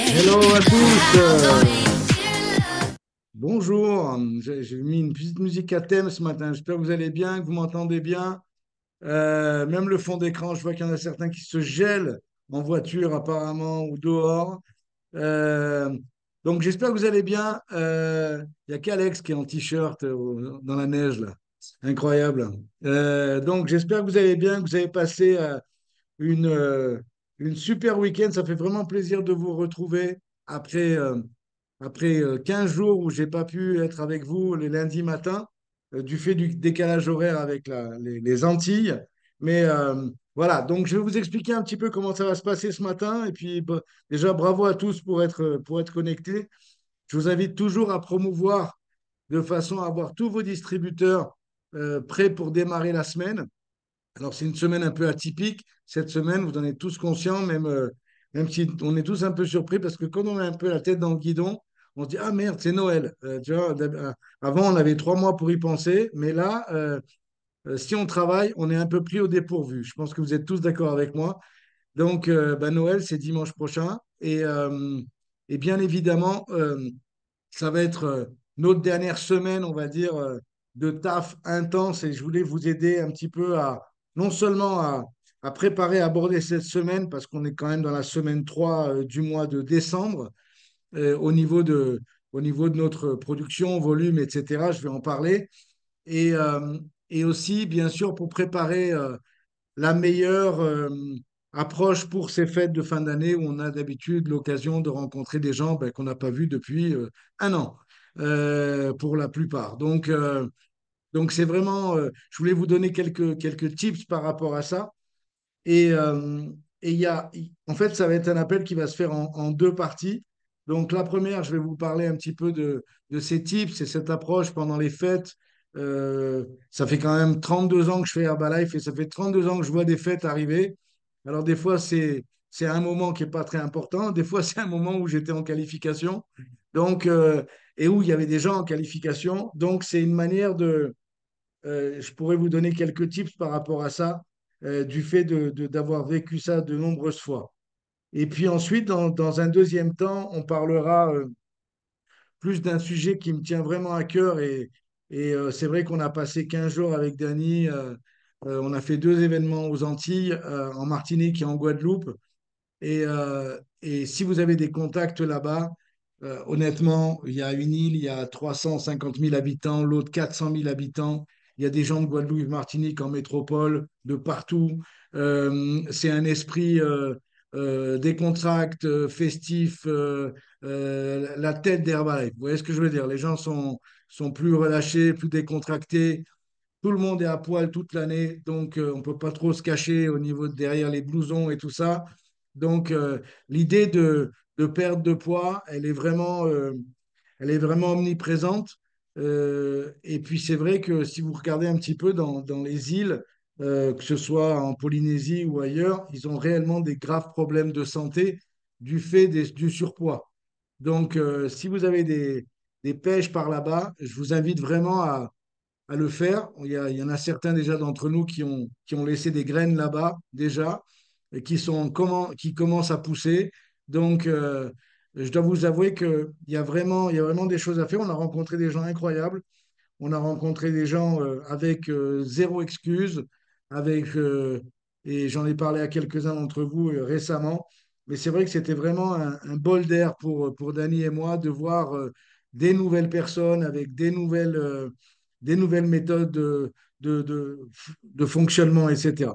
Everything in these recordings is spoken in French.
Hello à tous. Bonjour. J'ai mis une petite musique à thème ce matin. J'espère que vous allez bien, que vous m'entendez bien. Même le fond d'écran, je vois qu'il y en a certains qui se gèlent en voiture apparemment ou dehors. Euh, donc j'espère que vous allez bien. Il n'y a qu'Alex qui est en t-shirt dans la neige là. Incroyable. Donc j'espère que vous allez bien, que vous avez passé une, euh, une super week-end. Ça fait vraiment plaisir de vous retrouver après, après 15 jours où j'ai pas pu être avec vous les lundis matins du fait du décalage horaire avec les Antilles. Mais voilà, donc je vais vous expliquer un petit peu comment ça va se passer ce matin. Et puis déjà, bravo à tous pour être connectés. Je vous invite toujours à promouvoir de façon à avoir tous vos distributeurs prêts pour démarrer la semaine. Alors, c'est une semaine un peu atypique. Cette semaine, vous en êtes tous conscients, même si on est tous un peu surpris, parce que quand on a un peu la tête dans le guidon, on se dit, ah merde, c'est Noël. Tu vois, avant, on avait 3 mois pour y penser, mais là, si on travaille, on est un peu pris au dépourvu. Je pense que vous êtes tous d'accord avec moi. Donc, bah, Noël, c'est dimanche prochain. Et bien évidemment, ça va être notre dernière semaine, on va dire, de taf intense et je voulais vous aider un petit peu à non seulement à préparer, à aborder cette semaine, parce qu'on est quand même dans la semaine 3 du mois de décembre, au au niveau de notre production, volume, etc. Je vais en parler. Et, euh, et aussi, bien sûr, pour préparer la meilleure approche pour ces fêtes de fin d'année où on a d'habitude l'occasion de rencontrer des gens ben, qu'on n'a pas vus depuis un an pour la plupart. Donc c'est vraiment, je voulais vous donner quelques tips par rapport à ça. Et, euh, et en fait, ça va être un appel qui va se faire en deux parties. Donc, la première, je vais vous parler un petit peu de ces tips et cette approche pendant les fêtes. Ça fait quand même 32 ans que je fais Herbalife et ça fait 32 ans que je vois des fêtes arriver. Alors, des fois, c'est un moment qui n'est pas très important. Des fois, c'est un moment où j'étais en qualification. Donc, et où il y avait des gens en qualification. Donc, c'est une manière je pourrais vous donner quelques tips par rapport à ça, du fait d'avoir vécu ça de nombreuses fois. Et puis ensuite, dans un deuxième temps, on parlera plus d'un sujet qui me tient vraiment à cœur. Et c'est vrai qu'on a passé 15 jours avec Dany. On a fait deux événements aux Antilles, en Martinique et en Guadeloupe. Et si vous avez des contacts là-bas, honnêtement, il y a une île, il y a 350 000 habitants, l'autre 400 000 habitants. Il y a des gens de Guadeloupe, Martinique en métropole, de partout. C'est un esprit décontracté, festif, la tête d'Herbalife. Vous voyez ce que je veux dire? Les gens sont plus relâchés, plus décontractés. Tout le monde est à poil toute l'année, donc on ne peut pas trop se cacher au niveau de derrière les blousons et tout ça. Donc l'idée de perte de poids, elle est vraiment omniprésente. Et puis c'est vrai que si vous regardez un petit peu dans les îles, que ce soit en Polynésie ou ailleurs, ils ont réellement des graves problèmes de santé du fait du surpoids. Donc si vous avez des pêches par là-bas, je vous invite vraiment à le faire. Il y en a certains déjà d'entre nous qui ont laissé des graines là-bas déjà et qui commencent à pousser. Donc, je dois vous avouer il y a vraiment des choses à faire. On a rencontré des gens incroyables. On a rencontré des gens avec zéro excuse, avec, et j'en ai parlé à quelques-uns d'entre vous récemment. Mais c'est vrai que c'était vraiment un bol d'air pour Dany et moi de voir des nouvelles personnes avec des nouvelles méthodes de fonctionnement, etc.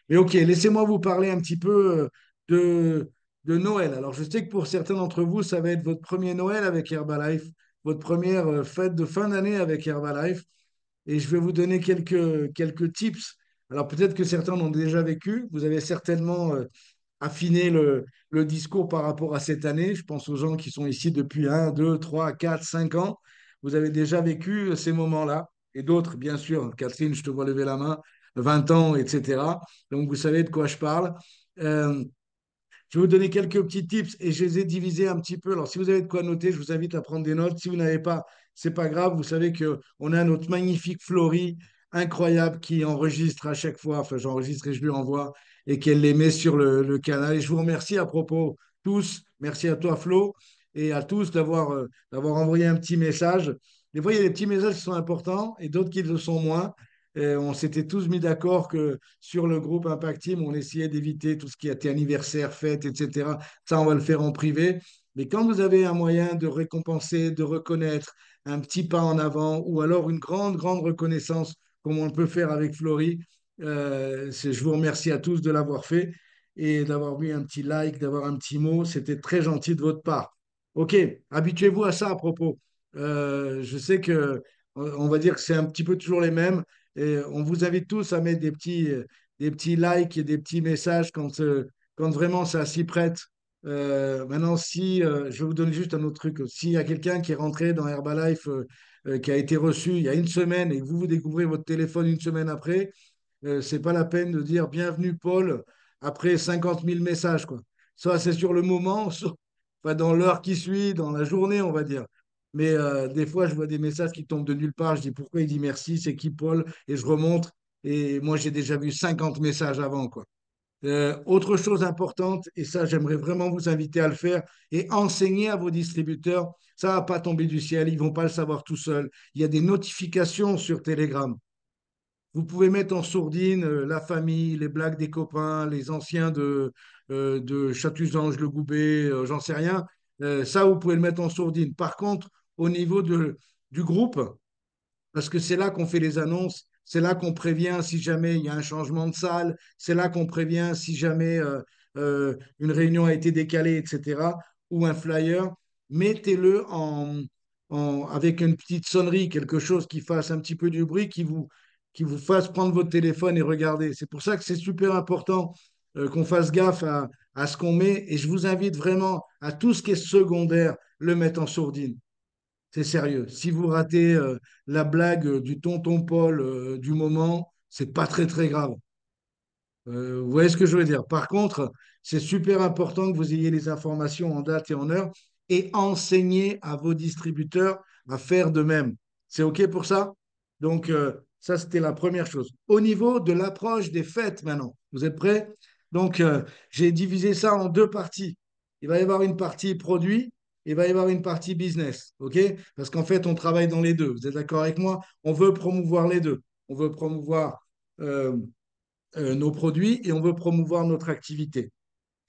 Mais ok, laissez-moi vous parler un petit peu de Noël. Alors, je sais que pour certains d'entre vous, ça va être votre premier Noël avec Herbalife, votre première fête de fin d'année avec Herbalife. Et je vais vous donner quelques tips. Alors, peut-être que certains l'ont déjà vécu. Vous avez certainement affiné le discours par rapport à cette année. Je pense aux gens qui sont ici depuis 1, 2, 3, 4, 5 ans. Vous avez déjà vécu ces moments-là. Et d'autres, bien sûr. Catherine, je te vois lever la main. 20 ans, etc. Donc, vous savez de quoi je parle. Euh, je vais vous donner quelques petits tips et je les ai divisés un petit peu. Alors, si vous avez de quoi noter, je vous invite à prendre des notes. Si vous n'avez pas, c'est pas grave. Vous savez qu'on a notre magnifique Florie, incroyable, qui enregistre à chaque fois. Enfin, j'enregistre et je lui envoie. et qu'elle les met sur le canal. Et je vous remercie à propos tous. Merci à toi, Flo, et à tous d'avoir envoyé un petit message. Des fois, il y a des petits messages qui sont importants et d'autres qui le sont moins. Et on s'était tous mis d'accord que sur le groupe Impact Team, on essayait d'éviter tout ce qui était anniversaire, fête, etc. Ça, on va le faire en privé. Mais quand vous avez un moyen de récompenser, de reconnaître un petit pas en avant ou alors une grande, grande reconnaissance, comme on le peut faire avec Florie, je vous remercie à tous de l'avoir fait et d'avoir mis un petit like, d'avoir un petit mot. C'était très gentil de votre part. OK, habituez-vous à ça à propos. Je sais que on va dire que c'est un petit peu toujours les mêmes. Et on vous invite tous à mettre des petits likes et des petits messages quand vraiment ça s'y prête. Maintenant, si je vais vous donner juste un autre truc. S'il y a quelqu'un qui est rentré dans Herbalife, qui a été reçu il y a une semaine et que vous découvrez votre téléphone une semaine après, c'est pas la peine de dire bienvenue Paul après 50 000 messages, quoi. Ça, c'est sur le moment, enfin, dans l'heure qui suit, dans la journée, on va dire. Mais des fois, je vois des messages qui tombent de nulle part. Je dis pourquoi il dit merci, c'est qui Paul? Et je remonte. Et moi, j'ai déjà vu 50 messages avant, quoi. Autre chose importante, et ça, j'aimerais vraiment vous inviter à le faire et enseigner à vos distributeurs. Ça va pas tomber du ciel, ils vont pas le savoir tout seuls. Il y a des notifications sur Telegram. Vous pouvez mettre en sourdine la famille, les blagues des copains, les anciens de Chatuzange, Le Goubet, j'en sais rien. Ça, vous pouvez le mettre en sourdine. Par contre, au niveau du groupe, parce que c'est là qu'on fait les annonces, c'est là qu'on prévient si jamais il y a un changement de salle, c'est là qu'on prévient si jamais une réunion a été décalée, etc., ou un flyer. Mettez-le avec une petite sonnerie, quelque chose qui fasse un petit peu du bruit, qui vous fasse prendre votre téléphone et regarder. C'est pour ça que c'est super important qu'on fasse gaffe à ce qu'on met, et je vous invite vraiment à tout ce qui est secondaire, le mettre en sourdine. C'est sérieux. Si vous ratez la blague du tonton Paul du moment, c'est pas très très grave. Vous voyez ce que je veux dire? Par contre, c'est super important que vous ayez les informations en date et en heure et enseignez à vos distributeurs à faire de même. C'est OK pour ça? Donc, ça, c'était la première chose. Au niveau de l'approche des fêtes maintenant, vous êtes prêts? Donc, j'ai divisé ça en deux parties. Il va y avoir une partie produit, il va y avoir une partie business. OK? Parce qu'en fait, on travaille dans les deux. Vous êtes d'accord avec moi? On veut promouvoir les deux. On veut promouvoir euh, nos produits et on veut promouvoir notre activité.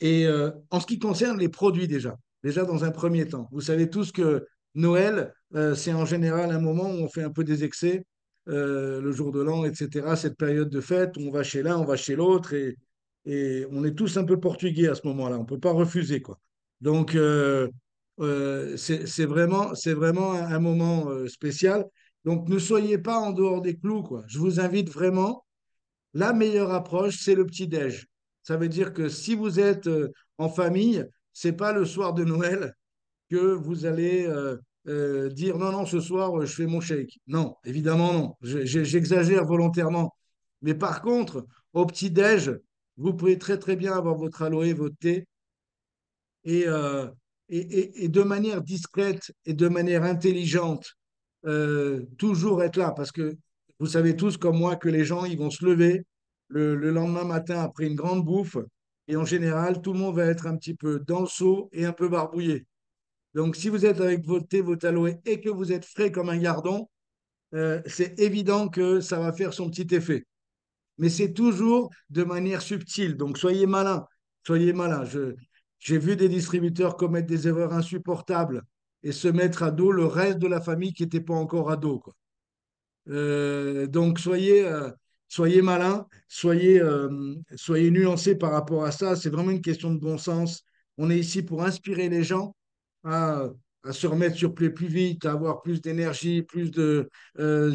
Et en ce qui concerne les produits déjà dans un premier temps, vous savez tous que Noël, c'est en général un moment où on fait un peu des excès, le jour de l'an, etc., cette période de fête où on va chez l'un, on va chez l'autre et on est tous un peu portugais à ce moment-là, on ne peut pas refuser, quoi. Donc, c'est vraiment un moment spécial. Donc, ne soyez pas en dehors des clous, quoi. Je vous invite vraiment la meilleure approche, c'est le petit-déj. Ça veut dire que si vous êtes en famille, c'est pas le soir de Noël que vous allez dire non, non, ce soir, je fais mon shake. Non, évidemment, non. J'exagère volontairement. Mais par contre, au petit-déj, vous pouvez très, très bien avoir votre aloe, votre thé, et, et de manière discrète et de manière intelligente, toujours être là. Parce que vous savez tous comme moi que les gens, ils vont se lever le lendemain matin après une grande bouffe. Et en général, tout le monde va être un petit peu dans le seau et un peu barbouillé. Donc, si vous êtes avec votre thé, votre aloe et que vous êtes frais comme un gardon, c'est évident que ça va faire son petit effet. Mais c'est toujours de manière subtile. Donc, soyez malin. Soyez malin. J'ai vu des distributeurs commettre des erreurs insupportables et se mettre à dos le reste de la famille qui n'était pas encore à dos, quoi. Donc, soyez malin, soyez nuancés par rapport à ça. C'est vraiment une question de bon sens. On est ici pour inspirer les gens à, à se remettre sur pied plus vite, à avoir plus d'énergie,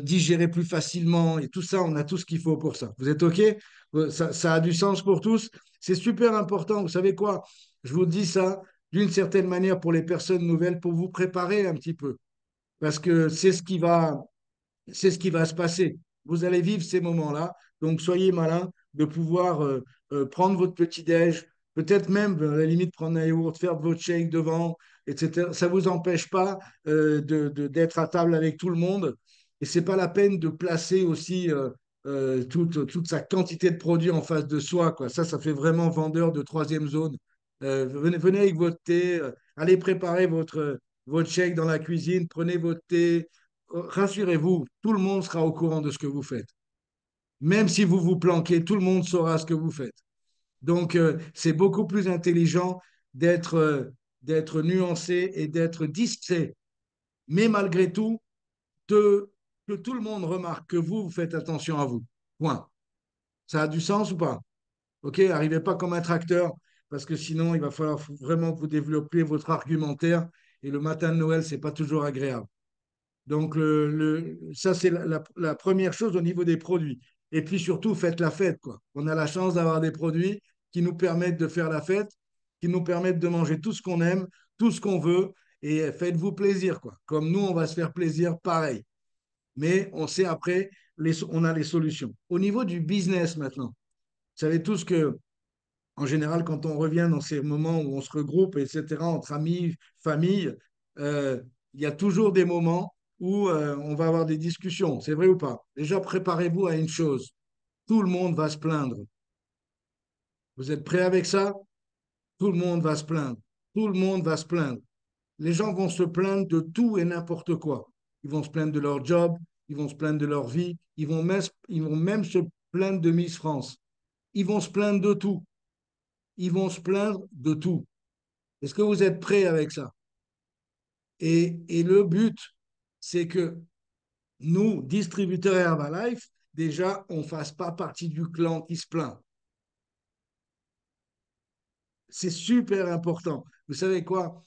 digérer plus facilement. Et tout ça, on a tout ce qu'il faut pour ça. Vous êtes OK? Ça a du sens pour tous. C'est super important. Vous savez quoi? Je vous dis ça d'une certaine manière pour les personnes nouvelles, pour vous préparer un petit peu. Parce que c'est ce qui va se passer. Vous allez vivre ces moments-là, donc soyez malin de pouvoir prendre votre petit-déj, peut-être même à la limite prendre un yaourt, faire votre shake devant, etc. Ça ne vous empêche pas d'être à table avec tout le monde. Et c'est pas la peine de placer aussi toute sa quantité de produits en face de soi, quoi. Ça fait vraiment vendeur de troisième zone. Venez avec votre thé, allez préparer votre shake dans la cuisine, prenez votre thé. Rassurez-vous, tout le monde sera au courant de ce que vous faites. Même si vous vous planquez, tout le monde saura ce que vous faites. Donc, c'est beaucoup plus intelligent d'être d'être nuancé et d'être discret. Mais malgré tout, de, que tout le monde remarque que vous faites attention à vous. Point. Ça a du sens ou pas? OK? Arrivez pas comme un tracteur, parce que sinon, il va falloir vraiment que vous développiez votre argumentaire. Et le matin de Noël, c'est pas toujours agréable. Donc, ça, c'est la première chose au niveau des produits. Et puis surtout, faites la fête, quoi. On a la chance d'avoir des produits qui nous permettent de faire la fête, qui nous permettent de manger tout ce qu'on aime, tout ce qu'on veut, et faites-vous plaisir, quoi. Comme nous, on va se faire plaisir, pareil. Mais on sait après, on a les solutions. Au niveau du business maintenant, vous savez tous que en général, quand on revient dans ces moments où on se regroupe, etc., entre amis, famille, euh, il y a toujours des moments où on va avoir des discussions. C'est vrai ou pas? Déjà, préparez-vous à une chose. Tout le monde va se plaindre. Vous êtes prêts avec ça? Tout le monde va se plaindre. Tout le monde va se plaindre. Les gens vont se plaindre de tout et n'importe quoi. Ils vont se plaindre de leur job, ils vont se plaindre de leur vie, ils vont même se plaindre de Miss France. Ils vont se plaindre de tout. Ils vont se plaindre de tout. Est-ce que vous êtes prêts avec ça? Et le but, c'est que nous, distributeurs Herbalife, déjà, on ne fasse pas partie du clan qui se plaint. C'est super important. Vous savez quoi?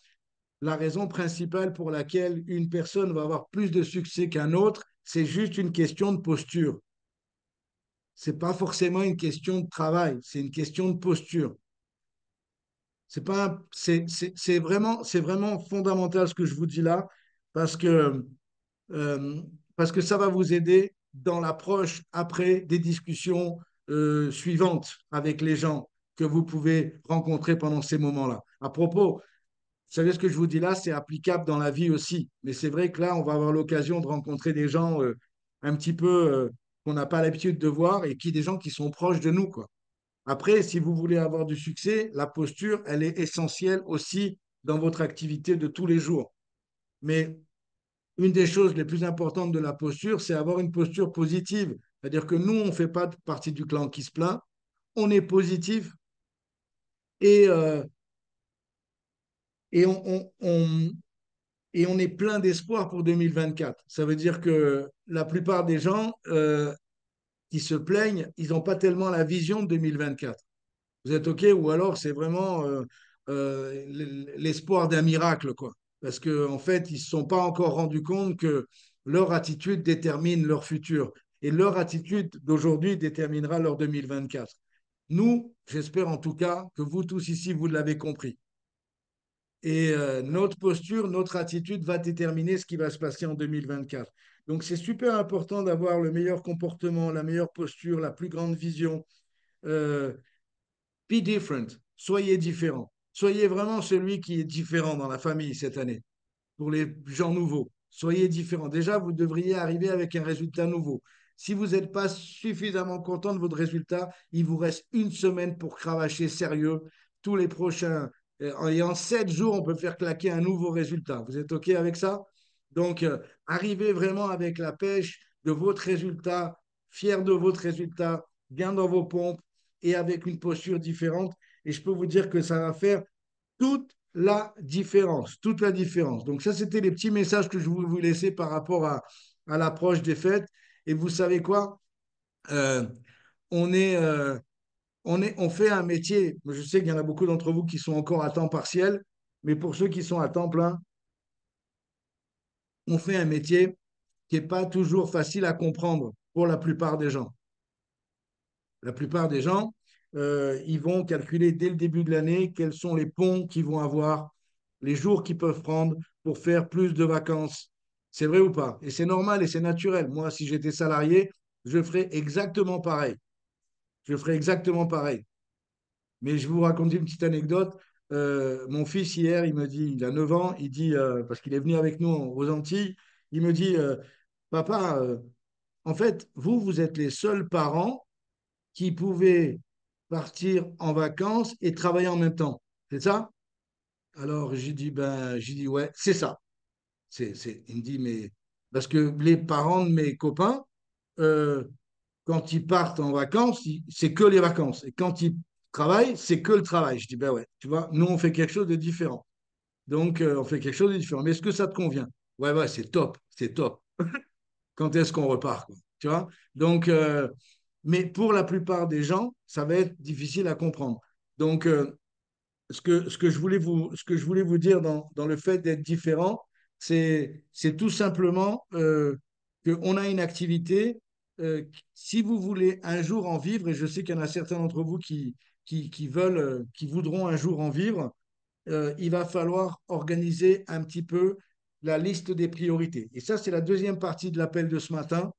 La raison principale pour laquelle une personne va avoir plus de succès qu'un autre, c'est juste une question de posture. C'est pas forcément une question de travail, c'est une question de posture. C'est vraiment fondamental ce que je vous dis là, parce que euh, parce que ça va vous aider dans l'approche après des discussions suivantes avec les gens que vous pouvez rencontrer pendant ces moments-là. À propos, vous savez ce que je vous dis là, c'est applicable dans la vie aussi. Mais c'est vrai que là, on va avoir l'occasion de rencontrer des gens un petit peu qu'on n'a pas l'habitude de voir et qui des gens qui sont proches de nous, quoi. Après, si vous voulez avoir du succès, la posture, elle est essentielle aussi dans votre activité de tous les jours. Mais une des choses les plus importantes de la posture, c'est avoir une posture positive. C'est-à-dire que nous, on ne fait pas partie du clan qui se plaint, on est positif et, et, et on est plein d'espoir pour 2024. Ça veut dire que la plupart des gens qui se plaignent, ils n'ont pas tellement la vision de 2024. Vous êtes OK? Ou alors c'est vraiment l'espoir d'un miracle, quoi. Parce qu'en en fait, ils ne se sont pas encore rendus compte que leur attitude détermine leur futur. Et leur attitude d'aujourd'hui déterminera leur 2024. Nous, j'espère en tout cas que vous tous ici, vous l'avez compris. Et notre posture, notre attitude va déterminer ce qui va se passer en 2024. Donc c'est super important d'avoir le meilleur comportement, la meilleure posture, la plus grande vision. Euh, Be different. Soyez différent. Soyez vraiment celui qui est différent dans la famille cette année. Pour les gens nouveaux, soyez différent. Déjà, vous devriez arriver avec un résultat nouveau. Si vous n'êtes pas suffisamment content de votre résultat, il vous reste une semaine pour cravacher sérieux. Tous les prochains, et en 7 jours, on peut faire claquer un nouveau résultat. Vous êtes OK avec ça? Donc, arrivez vraiment avec la pêche de votre résultat, fier de votre résultat, bien dans vos pompes et avec une posture différente. Et je peux vous dire que ça va faire toute la différence, toute la différence. Donc ça, c'était les petits messages que je voulais vous laisser par rapport à l'approche des fêtes. Et vous savez quoi? Euh, on est, on fait un métier. Je sais qu'il y en a beaucoup d'entre vous qui sont encore à temps partiel, mais pour ceux qui sont à temps plein, on fait un métier qui n'est pas toujours facile à comprendre pour la plupart des gens. La plupart des gens, ils vont calculer dès le début de l'année quels sont les ponts qu'ils vont avoir, les jours qu'ils peuvent prendre pour faire plus de vacances. C'est vrai ou pas? Et c'est normal et c'est naturel. Moi, si j'étais salarié, je ferais exactement pareil. Je ferais exactement pareil. Mais je vais vous raconter une petite anecdote. Mon fils, hier, il me dit, il a 9 ans, il dit, parce qu'il est venu avec nous aux Antilles, il me dit, papa, en fait, vous êtes les seuls parents qui pouvaient partir en vacances et travailler en même temps. C'est ça? Alors, j'ai dit, ouais, c'est ça. Il me dit, mais parce que les parents de mes copains, euh, quand ils partent en vacances, c'est que les vacances. Et quand ils travaillent, c'est que le travail. Je dis, ben ouais, tu vois, nous, on fait quelque chose de différent. Donc, on fait quelque chose de différent. Mais est-ce que ça te convient? Ouais, ouais, c'est top, c'est top. Quand est-ce qu'on repart, quoi? Tu vois? Donc, mais pour la plupart des gens, ça va être difficile à comprendre. Donc, ce que je voulais vous dire dans le fait d'être différent, c'est tout simplement qu'on a une activité. Si vous voulez un jour en vivre, et je sais qu'il y en a certains d'entre vous qui veulent, qui voudront un jour en vivre, il va falloir organiser un petit peu la liste des priorités. Et ça, c'est la deuxième partie de l'appel de ce matin.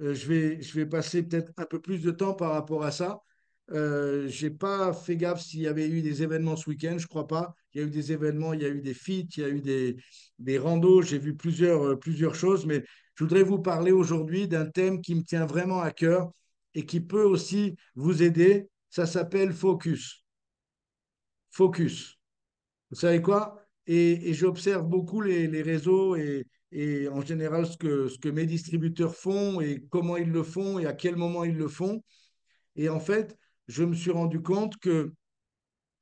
Je vais passer peut-être un peu plus de temps par rapport à ça. Je n'ai pas fait gaffe s'il y avait eu des événements ce week-end, je ne crois pas. Il y a eu des événements, il y a eu des feats, il y a eu des randos, j'ai vu plusieurs choses, mais je voudrais vous parler aujourd'hui d'un thème qui me tient vraiment à cœur et qui peut aussi vous aider. Ça s'appelle Focus. Focus. Vous savez quoi? Et j'observe beaucoup les réseaux et en général ce que mes distributeurs font et comment ils le font et à quel moment ils le font. Et en fait, je me suis rendu compte que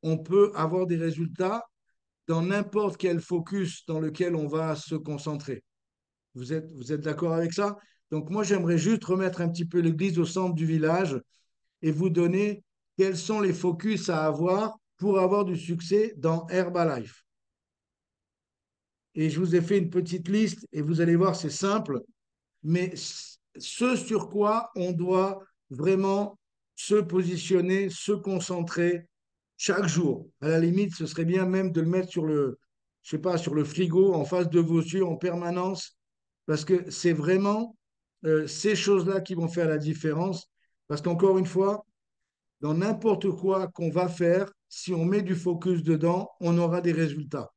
on peut avoir des résultats dans n'importe quel focus dans lequel on va se concentrer. Vous êtes d'accord avec ça? Donc moi, j'aimerais juste remettre un petit peu l'église au centre du village et vous donner quels sont les focus à avoir pour avoir du succès dans Herbalife. Et je vous ai fait une petite liste et vous allez voir, c'est simple, mais ce sur quoi on doit vraiment se positionner, se concentrer chaque jour. À la limite, ce serait bien même de le mettre sur je sais pas, sur le frigo en face de vos yeux en permanence, parce que c'est vraiment ces choses-là qui vont faire la différence. Parce qu'encore une fois, dans n'importe quoi qu'on va faire, si on met du focus dedans, on aura des résultats.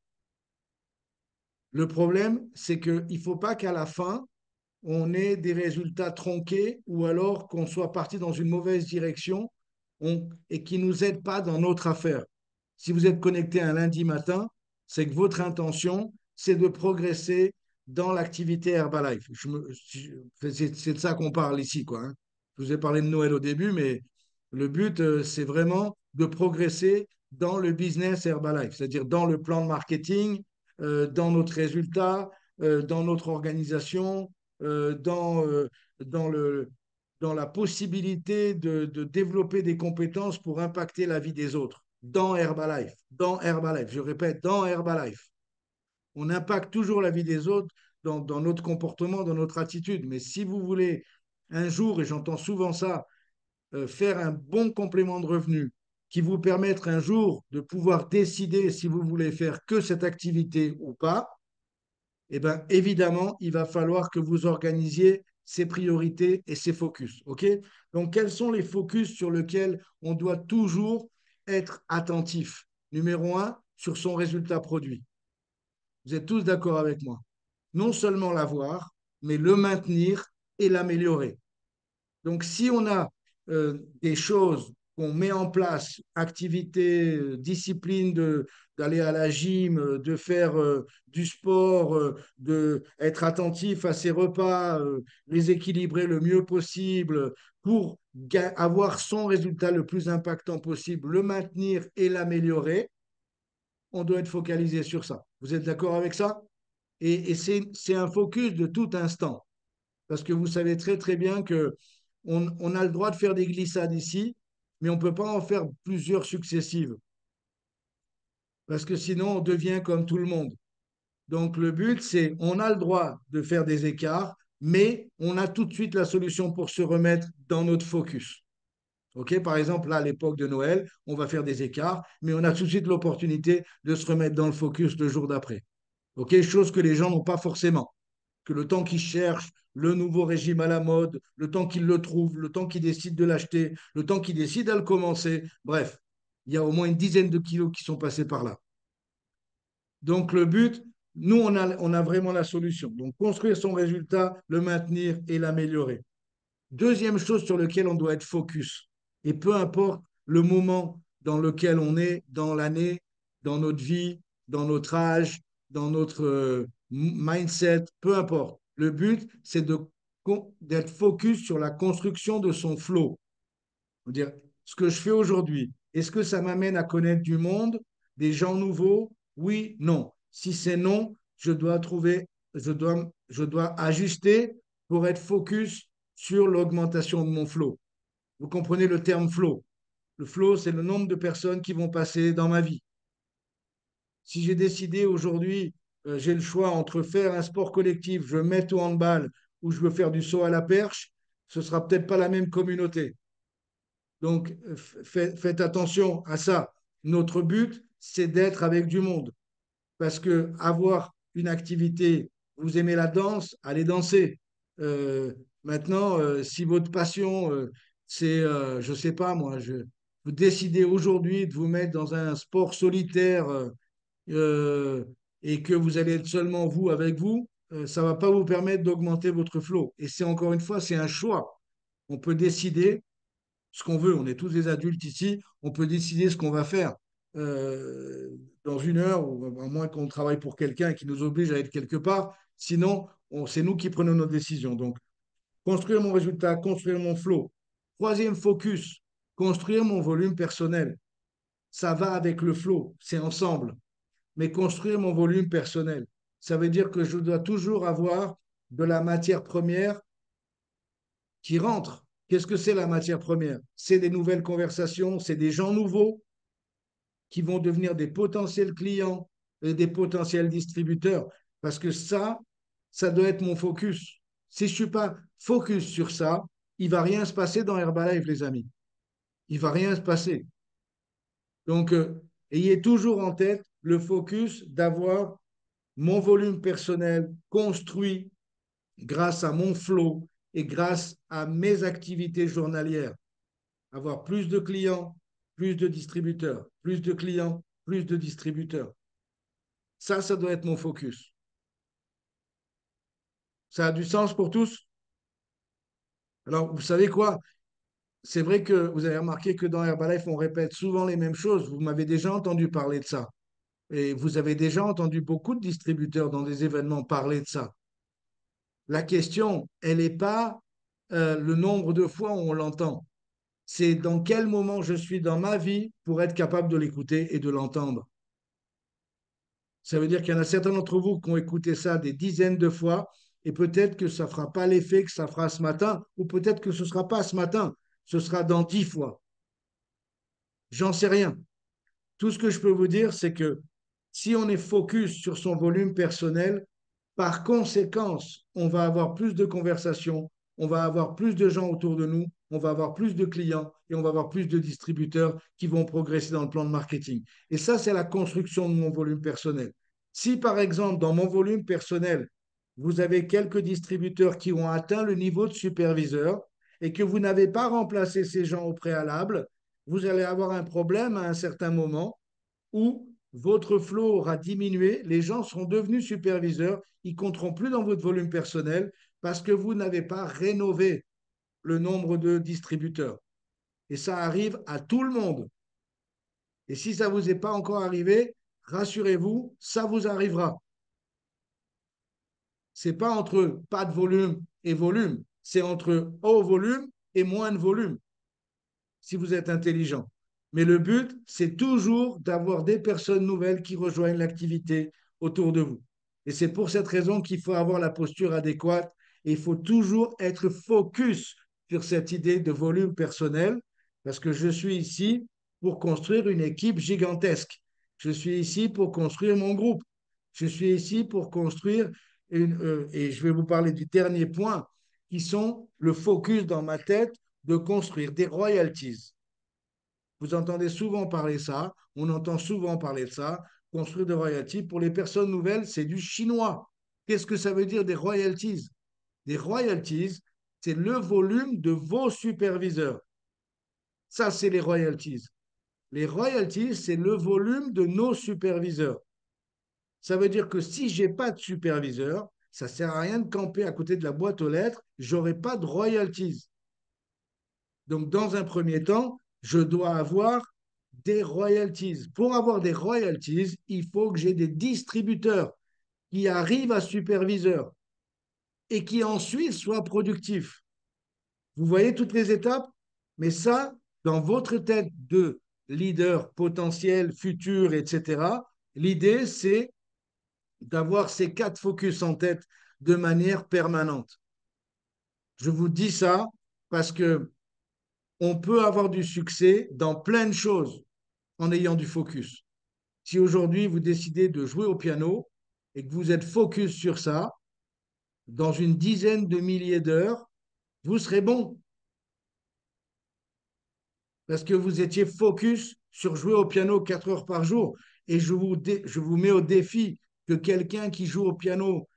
Le problème, c'est qu'il ne faut pas qu'à la fin, on ait des résultats tronqués ou alors qu'on soit parti dans une mauvaise direction et qui ne nous aide pas dans notre affaire. Si vous êtes connecté un lundi matin, c'est que votre intention, c'est de progresser dans l'activité Herbalife. C'est de ça qu'on parle ici, quoi, hein. Je vous ai parlé de Noël au début, mais le but, c'est vraiment de progresser dans le business Herbalife, c'est-à-dire dans le plan de marketing, dans notre résultat, dans notre organisation, euh, dans, euh, dans dans la possibilité de développer des compétences pour impacter la vie des autres. Dans Herbalife, dans Herbalife, je répète, dans Herbalife. On impacte toujours la vie des autres dans notre comportement, dans notre attitude. Mais si vous voulez un jour, et j'entends souvent ça, faire un bon complément de revenu qui vous permettre un jour de pouvoir décider si vous voulez faire que cette activité ou pas, eh bien, évidemment, il va falloir que vous organisiez ces priorités et ces focus. OK? Donc, quels sont les focus sur lesquels on doit toujours être attentif? Numéro un, sur son résultat produit. Vous êtes tous d'accord avec moi? Non seulement l'avoir, mais le maintenir et l'améliorer. Donc, si on a des choses qu'on met en place, activités, disciplines d'aller à la gym, de faire du sport, de être attentif à ses repas, les équilibrer le mieux possible pour avoir son résultat le plus impactant possible, le maintenir et l'améliorer, on doit être focalisé sur ça. Vous êtes d'accord avec ça? Et c'est un focus de tout instant parce que vous savez très très bien que on a le droit de faire des glissades ici, mais on ne peut pas en faire plusieurs successives, parce que sinon on devient comme tout le monde. Donc le but, c'est on a le droit de faire des écarts, mais on a tout de suite la solution pour se remettre dans notre focus. OK? Par exemple, là, à l'époque de Noël, on va faire des écarts, mais on a tout de suite l'opportunité de se remettre dans le focus le jour d'après. OK? Chose que les gens n'ont pas forcément, que le temps qu'ils cherchent le nouveau régime à la mode, le temps qu'ils le trouvent, le temps qu'ils décident de l'acheter, le temps qu'ils décident à le commencer. Bref, il y a au moins une dizaine de kilos qui sont passés par là. Donc le but, nous, on a vraiment la solution. Donc construire son résultat, le maintenir et l'améliorer. Deuxième chose sur laquelle on doit être focus, et peu importe le moment dans lequel on est, dans l'année, dans notre vie, dans notre âge, dans notre mindset, peu importe. Le but, c'est d'être focus sur la construction de son flow. Dire ce que je fais aujourd'hui, est-ce que ça m'amène à connaître du monde, des gens nouveaux? Oui, non. Si c'est non, je dois ajuster pour être focus sur l'augmentation de mon flow. Vous comprenez le terme flow? Le flow, c'est le nombre de personnes qui vont passer dans ma vie. Si j'ai décidé aujourd'hui, j'ai le choix entre faire un sport collectif, je veux me mettre au handball ou je veux faire du saut à la perche, ce sera peut-être pas la même communauté. Donc, faites attention à ça. Notre but, c'est d'être avec du monde. Parce que avoir une activité, vous aimez la danse, allez danser. Euh, Maintenant, si votre passion, c'est, je ne sais pas moi, vous décidez aujourd'hui de vous mettre dans un sport solitaire euh, et que vous allez être seulement vous avec vous, ça ne va pas vous permettre d'augmenter votre flow. Et c'est encore une fois, c'est un choix. On peut décider ce qu'on veut. On est tous des adultes ici. On peut décider ce qu'on va faire euh, dans une heure, ou à moins qu'on travaille pour quelqu'un qui nous oblige à être quelque part. Sinon, c'est nous qui prenons nos décisions. Donc, construire mon résultat, construire mon flow. Troisième focus, construire mon volume personnel. Ça va avec le flow, c'est ensemble. Mais construire mon volume personnel, ça veut dire que je dois toujours avoir de la matière première qui rentre. Qu'est-ce que c'est la matière première? C'est des nouvelles conversations, c'est des gens nouveaux qui vont devenir des potentiels clients et des potentiels distributeurs. Parce que ça doit être mon focus. Si je ne suis pas focus sur ça, il ne va rien se passer dans Herbalife, les amis. Il ne va rien se passer. Donc, ayez toujours en tête le focus d'avoir mon volume personnel construit grâce à mon flow et grâce à mes activités journalières. Avoir plus de clients, plus de distributeurs, plus de clients, plus de distributeurs. Ça doit être mon focus. Ça a du sens pour tous? Alors, vous savez quoi? C'est vrai que vous avez remarqué que dans Herbalife, on répète souvent les mêmes choses. Vous m'avez déjà entendu parler de ça. Et vous avez déjà entendu beaucoup de distributeurs dans des événements parler de ça. La question, elle n'est pas le nombre de fois où on l'entend. C'est dans quel moment je suis dans ma vie pour être capable de l'écouter et de l'entendre. Ça veut dire qu'il y en a certains d'entre vous qui ont écouté ça des dizaines de fois et peut-être que ça ne fera pas l'effet que ça fera ce matin ou peut-être que ce ne sera pas ce matin, ce sera dans 10 fois. J'en sais rien. Tout ce que je peux vous dire, c'est que si on est focus sur son volume personnel, par conséquence, on va avoir plus de conversations, on va avoir plus de gens autour de nous, on va avoir plus de clients et on va avoir plus de distributeurs qui vont progresser dans le plan de marketing. Et ça, c'est la construction de mon volume personnel. Si, par exemple, dans mon volume personnel, vous avez quelques distributeurs qui ont atteint le niveau de superviseur et que vous n'avez pas remplacé ces gens au préalable, vous allez avoir un problème à un certain moment où votre flow aura diminué, les gens seront devenus superviseurs, ils ne compteront plus dans votre volume personnel parce que vous n'avez pas rénové le nombre de distributeurs. Et ça arrive à tout le monde. Et si ça ne vous est pas encore arrivé, rassurez-vous, ça vous arrivera. Ce n'est pas entre pas de volume et volume, c'est entre haut volume et moins de volume, si vous êtes intelligent. Mais le but, c'est toujours d'avoir des personnes nouvelles qui rejoignent l'activité autour de vous. Et c'est pour cette raison qu'il faut avoir la posture adéquate et il faut toujours être focus sur cette idée de volume personnel parce que je suis ici pour construire une équipe gigantesque. Je suis ici pour construire mon groupe. Je suis ici pour construire et je vais vous parler du dernier point qui sont le focus dans ma tête de construire des royalties. Vous entendez souvent parler ça, on entend souvent parler de ça, construire des royalties. Pour les personnes nouvelles, c'est du chinois. Qu'est-ce que ça veut dire des royalties? Des royalties, c'est le volume de vos superviseurs. Ça, c'est les royalties. Les royalties, c'est le volume de nos superviseurs. Ça veut dire que si je n'ai pas de superviseur, ça ne sert à rien de camper à côté de la boîte aux lettres, je n'aurai pas de royalties. Donc, dans un premier temps, je dois avoir des royalties. Pour avoir des royalties, il faut que j'ai des distributeurs qui arrivent à superviseurs et qui ensuite soient productifs. Vous voyez toutes les étapes, mais ça, dans votre tête de leader potentiel, futur, etc., l'idée, c'est d'avoir ces quatre focus en tête de manière permanente. Je vous dis ça parce que on peut avoir du succès dans plein de choses en ayant du focus. Si aujourd'hui vous décidez de jouer au piano et que vous êtes focus sur ça, dans une dizaine de milliers d'heures, vous serez bon parce que vous étiez focus sur jouer au piano 4 heures par jour. Et je vous mets au défi que quelqu'un qui joue au piano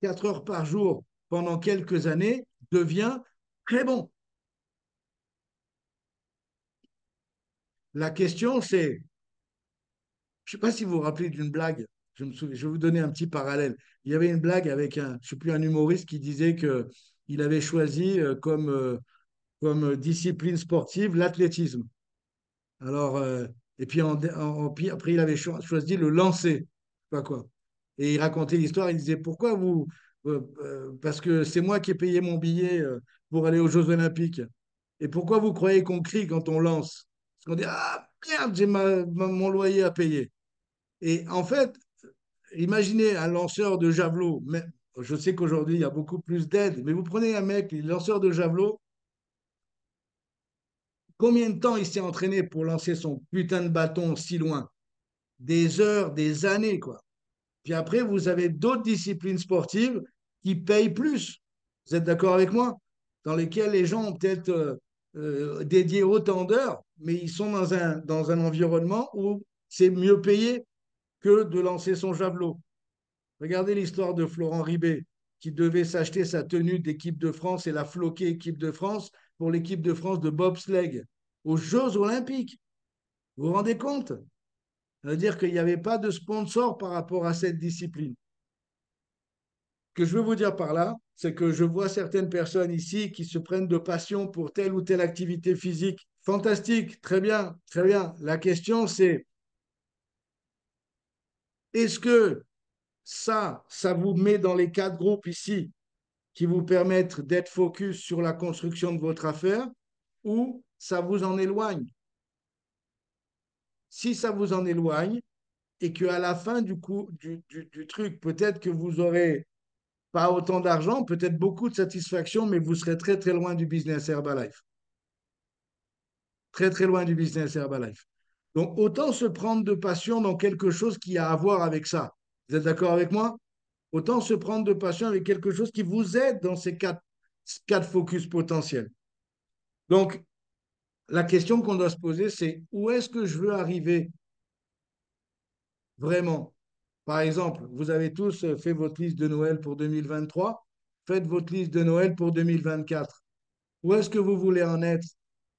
4 heures par jour pendant quelques années devient très bon. La question, c'est, je ne sais pas si vous vous rappelez d'une blague, je vais vous donner un petit parallèle. Il y avait une blague avec un, je sais plus, un humoriste qui disait que il avait choisi comme discipline sportive l'athlétisme. Alors, et puis, puis après, il avait choisi le lancer, je sais pas quoi. Et il racontait l'histoire, il disait, pourquoi vous... parce que c'est moi qui ai payé mon billet pour aller aux Jeux Olympiques. Et pourquoi vous croyez qu'on crie quand on lance? Parce qu'on dit, ah merde, j'ai mon loyer à payer. Et en fait, imaginez un lanceur de javelot, mais je sais qu'aujourd'hui, il y a beaucoup plus d'aide, mais vous prenez un mec, il est lanceur de javelot, combien de temps il s'est entraîné pour lancer son putain de bâton si loin? Des heures, des années, quoi. Puis après, vous avez d'autres disciplines sportives qui payent plus. Vous êtes d'accord avec moi? Dans lesquelles les gens ont peut-être dédié autant d'heures, mais ils sont dans un environnement où c'est mieux payé que de lancer son javelot. Regardez l'histoire de Florent Ribet, qui devait s'acheter sa tenue d'équipe de France et la floquer équipe de France pour l'équipe de France de bobsleigh aux Jeux Olympiques. Vous vous rendez compte? Ça veut dire qu'il n'y avait pas de sponsor par rapport à cette discipline. Ce que je veux vous dire par là, c'est que je vois certaines personnes ici qui se prennent de passion pour telle ou telle activité physique. Fantastique, très bien, très bien. La question, c'est est-ce que ça vous met dans les quatre groupes ici qui vous permettent d'être focus sur la construction de votre affaire ou ça vous en éloigne? Si ça vous en éloigne et qu'à la fin du truc, peut-être que vous aurez pas autant d'argent, peut-être beaucoup de satisfaction, mais vous serez très très loin du business Herbalife. Très très loin du business Herbalife. Donc autant se prendre de passion dans quelque chose qui a à voir avec ça. Vous êtes d'accord avec moi? Autant se prendre de passion avec quelque chose qui vous aide dans ces quatre focus potentiels. Donc la question qu'on doit se poser, c'est où est-ce que je veux arriver vraiment? Par exemple, vous avez tous fait votre liste de Noël pour 2023. Faites votre liste de Noël pour 2024. Où est-ce que vous voulez en être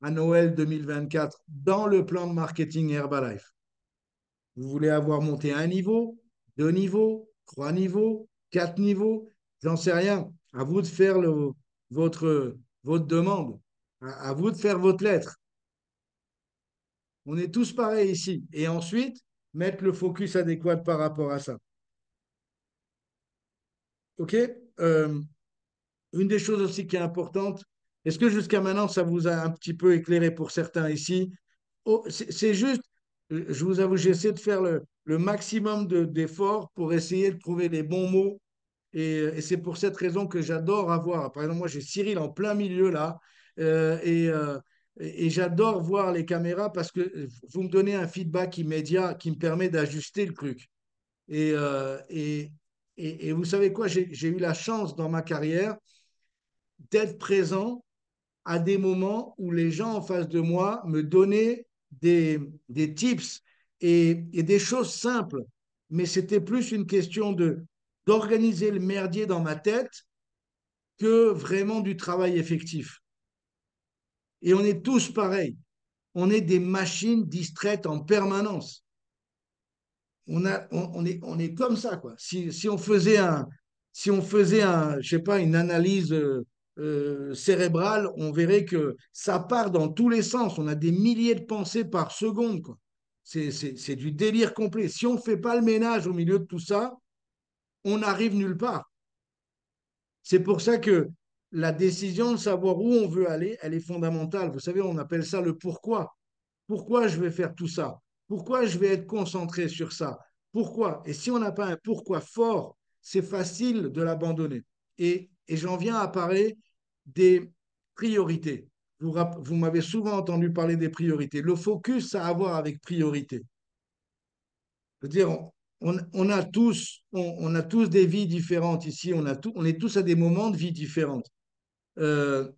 à Noël 2024 dans le plan de marketing Herbalife? Vous voulez avoir monté un niveau, deux niveaux, trois niveaux, quatre niveaux? J'en sais rien. À vous de faire votre demande. À vous de faire votre lettre. On est tous pareils ici. Et ensuite, mettre le focus adéquat par rapport à ça. OK? Euh, une des choses aussi qui est importante, est-ce que jusqu'à maintenant, ça vous a un petit peu éclairé pour certains ici? Oh, c'est juste, je vous avoue, j'essaie de faire le maximum d'efforts pour essayer de trouver les bons mots. Et c'est pour cette raison que j'adore avoir, par exemple, moi j'ai Cyril en plein milieu là, euh, et, euh, et j'adore voir les caméras parce que vous me donnez un feedback immédiat qui me permet d'ajuster le truc. Et, euh, et, et vous savez quoi, j'ai eu la chance dans ma carrière d'être présent à des moments où les gens en face de moi me donnaient des tips et des choses simples. Mais c'était plus une question d'organiser le merdier dans ma tête que vraiment du travail effectif. Et on est tous pareils. On est des machines distraites en permanence. On est comme ça, quoi. Si on faisait je sais pas, une analyse cérébrale, on verrait que ça part dans tous les sens. On a des milliers de pensées par seconde, quoi. C'est du délire complet. Si on ne fait pas le ménage au milieu de tout ça, on n'arrive nulle part. C'est pour ça que la décision de savoir où on veut aller, elle est fondamentale. Vous savez, on appelle ça le pourquoi. Pourquoi je vais faire tout ça? Pourquoi je vais être concentré sur ça? Pourquoi? Et si on n'a pas un pourquoi fort, c'est facile de l'abandonner. Et j'en viens à parler des priorités. Vous m'avez souvent entendu parler des priorités. Le focus, ça a à voir avec priorité. C'est-à-dire, on a tous des vies différentes ici, on est tous à des moments de vie différents. Euh,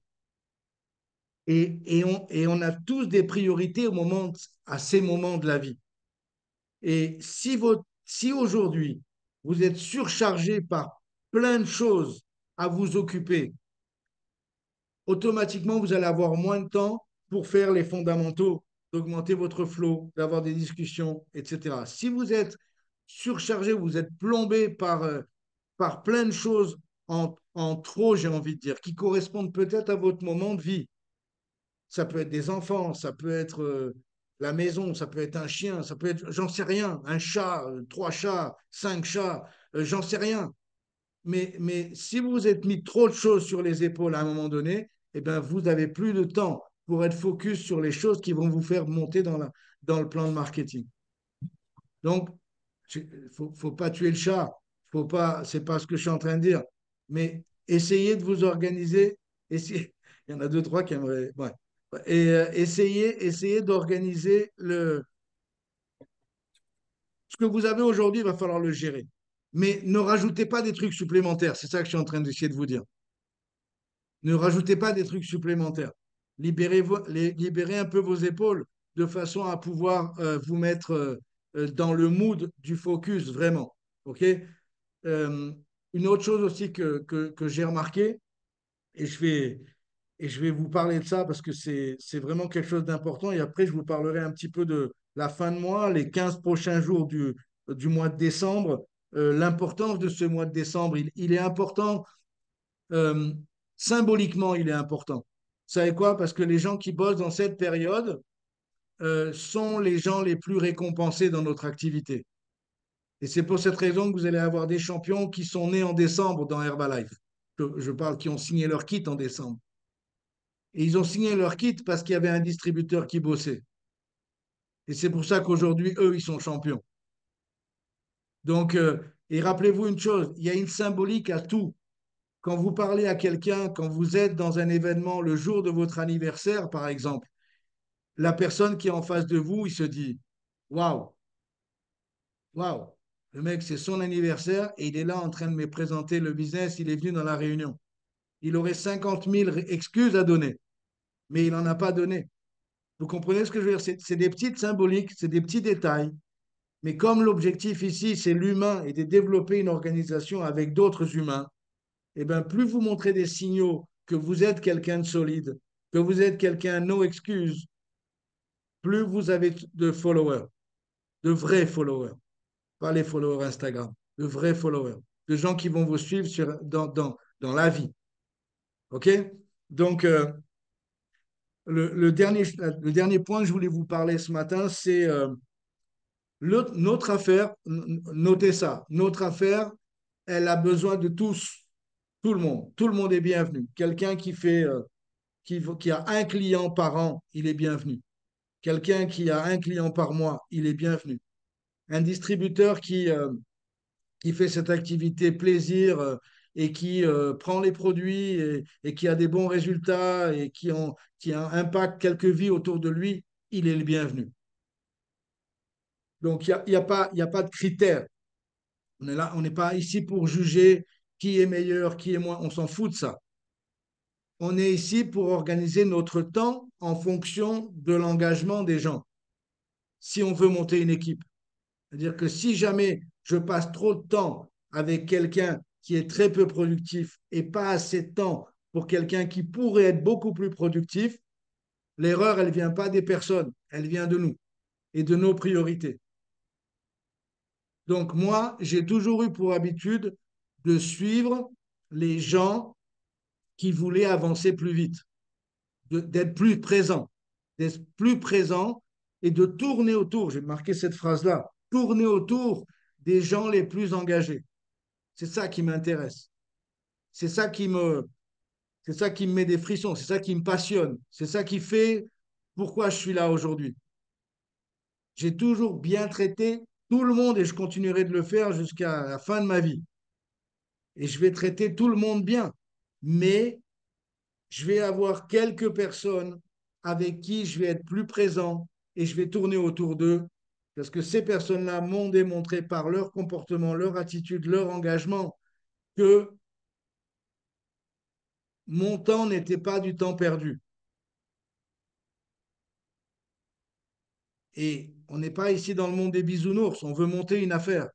et on a tous des priorités à ces moments de la vie. Et si aujourd'hui, vous êtes surchargé par plein de choses à vous occuper, automatiquement, vous allez avoir moins de temps pour faire les fondamentaux, d'augmenter votre flow, d'avoir des discussions, etc. Si vous êtes surchargé, vous êtes plombé par plein de choses en trop, j'ai envie de dire, qui correspondent peut-être à votre moment de vie. Ça peut être des enfants, ça peut être la maison, ça peut être un chien, ça peut être, j'en sais rien, un chat, trois chats, cinq chats, j'en sais rien. Mais si vous vous êtes mis trop de choses sur les épaules à un moment donné, eh ben, vous n'avez plus de temps pour être focus sur les choses qui vont vous faire monter dans le plan de marketing. Donc, faut pas tuer le chat. Faut pas, c'est pas ce que je suis en train de dire. Mais essayez de vous organiser. Essayez, il y en a deux, trois qui aimeraient. Ouais. Et essayez d'organiser ce que vous avez aujourd'hui, il va falloir le gérer. Mais ne rajoutez pas des trucs supplémentaires. C'est ça que je suis en train d'essayer de vous dire. Ne rajoutez pas des trucs supplémentaires. Libérez un peu vos épaules de façon à pouvoir vous mettre dans le mood du focus vraiment. OK? Euh, une autre chose aussi que j'ai remarqué, et je vais vous parler de ça parce que c'est vraiment quelque chose d'important. Et après, je vous parlerai un petit peu de la fin de mois, les 15 prochains jours du mois de décembre, l'importance de ce mois de décembre. Il est important euh, symboliquement, il est important. Vous savez quoi? Parce que les gens qui bossent dans cette période sont les gens les plus récompensés dans notre activité. Et c'est pour cette raison que vous allez avoir des champions qui sont nés en décembre dans Herbalife. Je parle qui ont signé leur kit en décembre. Et ils ont signé leur kit parce qu'il y avait un distributeur qui bossait. Et c'est pour ça qu'aujourd'hui, eux, ils sont champions. Donc, et rappelez-vous une chose, il y a une symbolique à tout. Quand vous parlez à quelqu'un, quand vous êtes dans un événement le jour de votre anniversaire, par exemple, la personne qui est en face de vous, il se dit, waouh, waouh, le mec, c'est son anniversaire et il est là en train de me présenter le business, il est venu dans la réunion. Il aurait 50 000 excuses à donner, mais il n'en a pas donné. Vous comprenez ce que je veux dire? C'est des petites symboliques, c'est des petits détails. Mais comme l'objectif ici, c'est l'humain et de développer une organisation avec d'autres humains, eh bien, plus vous montrez des signaux que vous êtes quelqu'un de solide, que vous êtes quelqu'un no excuse, plus vous avez de followers, de vrais followers, pas les followers Instagram, de vrais followers, de gens qui vont vous suivre dans la vie. OK? Donc, le dernier point que je voulais vous parler ce matin, c'est notre affaire, notez ça, notre affaire, elle a besoin de tous, tout le monde. Tout le monde est bienvenu. Quelqu'un qui a un client par an, il est bienvenu. Quelqu'un qui a un client par mois, il est bienvenu. Un distributeur qui fait cette activité plaisir et qui prend les produits et qui a des bons résultats et qui impacte quelques vies autour de lui, il est le bienvenu. Donc, il y a pas de critères. On est là, on n'est pas ici pour juger qui est meilleur, qui est moins. On s'en fout de ça. On est ici pour organiser notre temps en fonction de l'engagement des gens. Si on veut monter une équipe, c'est-à-dire que si jamais je passe trop de temps avec quelqu'un qui est très peu productif et pas assez de temps pour quelqu'un qui pourrait être beaucoup plus productif, l'erreur, elle ne vient pas des personnes, elle vient de nous et de nos priorités. Donc moi, j'ai toujours eu pour habitude de suivre les gens qui voulait avancer plus vite, d'être plus présent et de tourner autour, j'ai marqué cette phrase-là, tourner autour des gens les plus engagés. C'est ça qui m'intéresse. C'est ça qui me, c'est ça qui me met des frissons, c'est ça qui me passionne, c'est ça qui fait pourquoi je suis là aujourd'hui. J'ai toujours bien traité tout le monde et je continuerai de le faire jusqu'à la fin de ma vie. Et je vais traiter tout le monde bien. Mais je vais avoir quelques personnes avec qui je vais être plus présent et je vais tourner autour d'eux parce que ces personnes-là m'ont démontré par leur comportement, leur attitude, leur engagement que mon temps n'était pas du temps perdu. Et on n'est pas ici dans le monde des bisounours, on veut monter une affaire.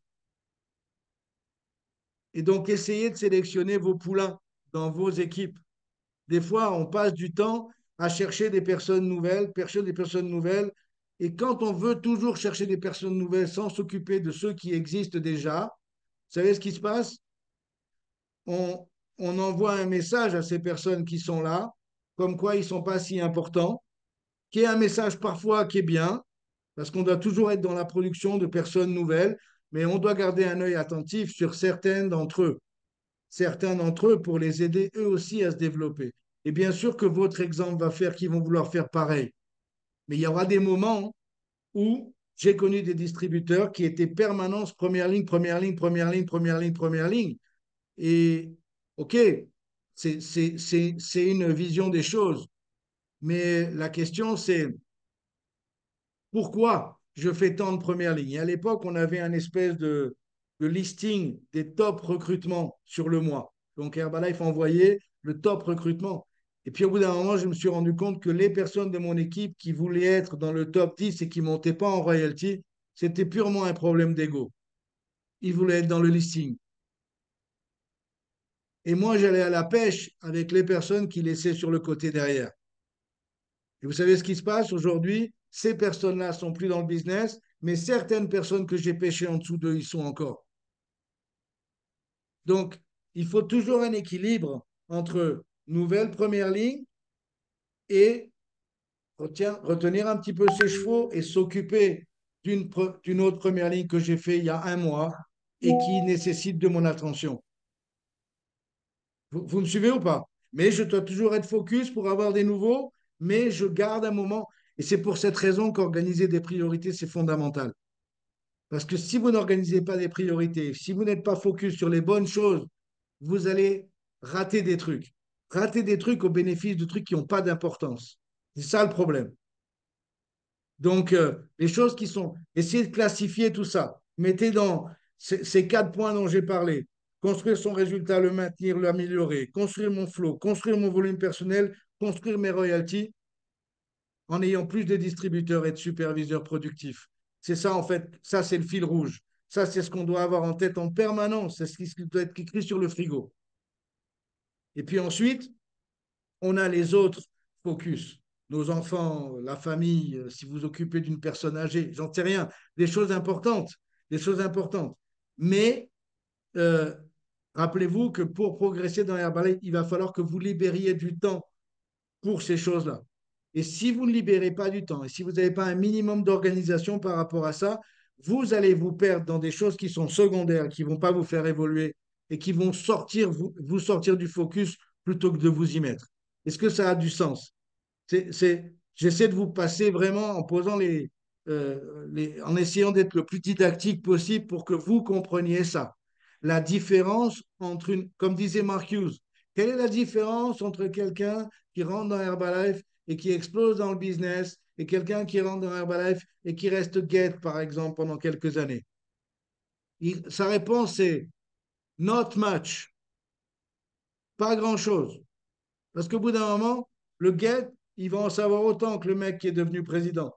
Et donc, essayez de sélectionner vos poulains dans vos équipes. Des fois, on passe du temps à chercher des personnes nouvelles, chercher des personnes nouvelles. Et quand on veut toujours chercher des personnes nouvelles sans s'occuper de ceux qui existent déjà, vous savez ce qui se passe? On, on envoie un message à ces personnes qui sont là, comme quoi ils ne sont pas si importants, qui est un message parfois qui est bien, parce qu'on doit toujours être dans la production de personnes nouvelles, mais on doit garder un œil attentif sur certains d'entre eux pour les aider eux aussi à se développer. Et bien sûr que votre exemple va faire qu'ils vont vouloir faire pareil. Mais il y aura des moments où j'ai connu des distributeurs qui étaient permanence première ligne, première ligne, première ligne, première ligne, première ligne. Et OK, c'est une vision des choses. Mais la question, c'est pourquoi je fais tant de première ligne? Et à l'époque, on avait un espèce de listing des top recrutements sur le mois. Donc Herbalife envoyait le top recrutement. Et puis au bout d'un moment, je me suis rendu compte que les personnes de mon équipe qui voulaient être dans le top 10 et qui ne montaient pas en royalty, c'était purement un problème d'ego. Ils voulaient être dans le listing. Et moi, j'allais à la pêche avec les personnes qui laissaient sur le côté derrière. Et vous savez ce qui se passe aujourd'hui? Ces personnes-là sont plus dans le business, mais certaines personnes que j'ai pêchées en dessous d'eux, ils sont encore. Donc, il faut toujours un équilibre entre nouvelle première ligne et retenir un petit peu ses chevaux et s'occuper d'une autre première ligne que j'ai fait il y a un mois et qui nécessite de mon attention. Vous me suivez ou pas? Mais je dois toujours être focus pour avoir des nouveaux, mais je garde un moment. Et c'est pour cette raison qu'organiser des priorités, c'est fondamental. Parce que si vous n'organisez pas des priorités, si vous n'êtes pas focus sur les bonnes choses, vous allez rater des trucs. Rater des trucs au bénéfice de trucs qui n'ont pas d'importance. C'est ça le problème. Donc, les choses qui sont, essayez de classifier tout ça. Mettez dans ces 4 points dont j'ai parlé. Construire son résultat, le maintenir, l'améliorer. Construire mon flow, construire mon volume personnel, construire mes royalties en ayant plus de distributeurs et de superviseurs productifs. C'est ça, en fait, ça, c'est le fil rouge. Ça, c'est ce qu'on doit avoir en tête en permanence. C'est ce qui doit être écrit sur le frigo. Et puis ensuite, on a les autres focus. Nos enfants, la famille, si vous vous occupez d'une personne âgée, j'en sais rien. Des choses importantes. Des choses importantes. Mais euh, rappelez-vous que pour progresser dans Herbalife, il va falloir que vous libériez du temps pour ces choses-là. Et si vous ne libérez pas du temps, et si vous n'avez pas un minimum d'organisation par rapport à ça, vous allez vous perdre dans des choses qui sont secondaires, qui ne vont pas vous faire évoluer et qui vont vous sortir du focus plutôt que de vous y mettre. Est-ce que ça a du sens? J'essaie de vous passer vraiment en posant en essayant d'être le plus didactique possible pour que vous compreniez ça. La différence entre comme disait Mark Hughes, quelle est la différence entre quelqu'un qui rentre dans Herbalife et qui explose dans le business et quelqu'un qui rentre dans Herbalife et qui reste guette, par exemple, pendant quelques années? Sa réponse est not much, pas grand-chose. Parce qu'au bout d'un moment, le guette, il va en savoir autant que le mec qui est devenu président.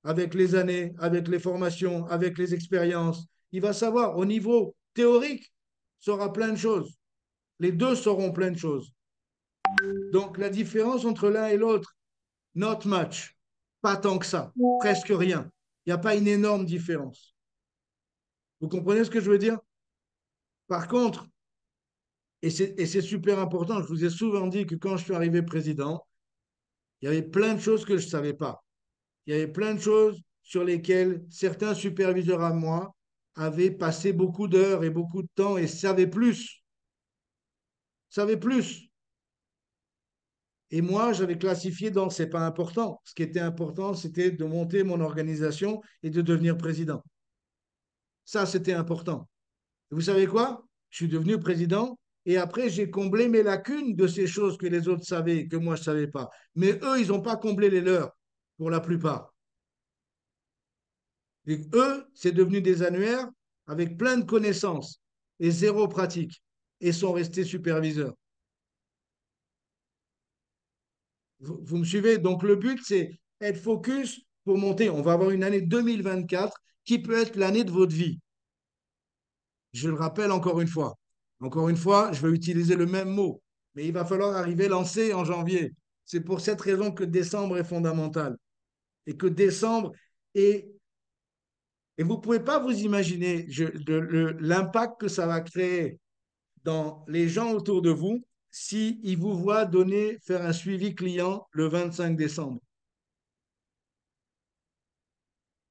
Avec les années, avec les formations, avec les expériences, il va savoir au niveau théorique, saura plein de choses. Les deux sauront plein de choses. Donc la différence entre l'un et l'autre, not much, pas tant que ça, presque rien. Il n'y a pas une énorme différence. Vous comprenez ce que je veux dire? Par contre, Et c'est super important. Je vous ai souvent dit que quand je suis arrivé président, il y avait plein de choses que je ne savais pas. Il y avait plein de choses sur lesquelles certains superviseurs à moi avaient passé beaucoup d'heures et beaucoup de temps et savaient plus. Et moi, j'avais classifié dans c'est pas important. Ce qui était important, c'était de monter mon organisation et de devenir président. Ça, c'était important. Et vous savez quoi? Je suis devenu président et après, j'ai comblé mes lacunes de ces choses que les autres savaient et que moi, je ne savais pas. Mais eux, ils n'ont pas comblé les leurs, pour la plupart. Et eux, c'est devenu des annuaires avec plein de connaissances et zéro pratique et sont restés superviseurs. Vous me suivez? Donc, le but, c'est être focus pour monter. On va avoir une année 2024 qui peut être l'année de votre vie. Je le rappelle encore une fois. Encore une fois, je vais utiliser le même mot, mais il va falloir arriver lancé en janvier. C'est pour cette raison que décembre est fondamental et que décembre est. Et vous ne pouvez pas vous imaginer l'impact que ça va créer dans les gens autour de vous si ils vous voient donner, faire un suivi client le 25 décembre.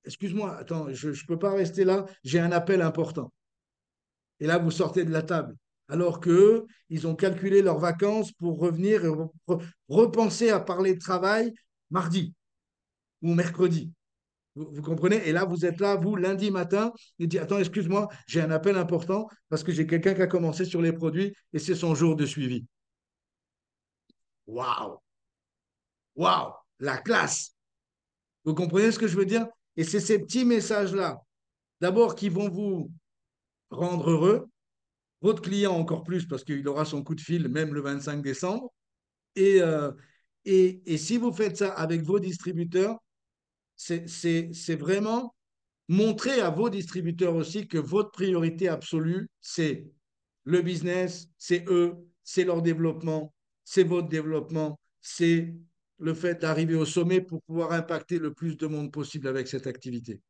Excuse-moi, attends, je ne peux pas rester là, j'ai un appel important. Et là, vous sortez de la table. Alors qu'eux, ils ont calculé leurs vacances pour revenir et repenser à parler de travail mardi ou mercredi. Vous comprenez? Et là, vous êtes là, vous, lundi matin, et dites, attends, excuse-moi, j'ai un appel important parce que j'ai quelqu'un qui a commencé sur les produits et c'est son jour de suivi. Waouh! Waouh! La classe! Vous comprenez ce que je veux dire? Et c'est ces petits messages-là, d'abord, qui vont vous rendre heureux, votre client encore plus parce qu'il aura son coup de fil même le 25 décembre. Et, euh, et si vous faites ça avec vos distributeurs, c'est vraiment montrer à vos distributeurs aussi que votre priorité absolue, c'est le business, c'est eux, c'est leur développement, c'est votre développement, c'est le fait d'arriver au sommet pour pouvoir impacter le plus de monde possible avec cette activité.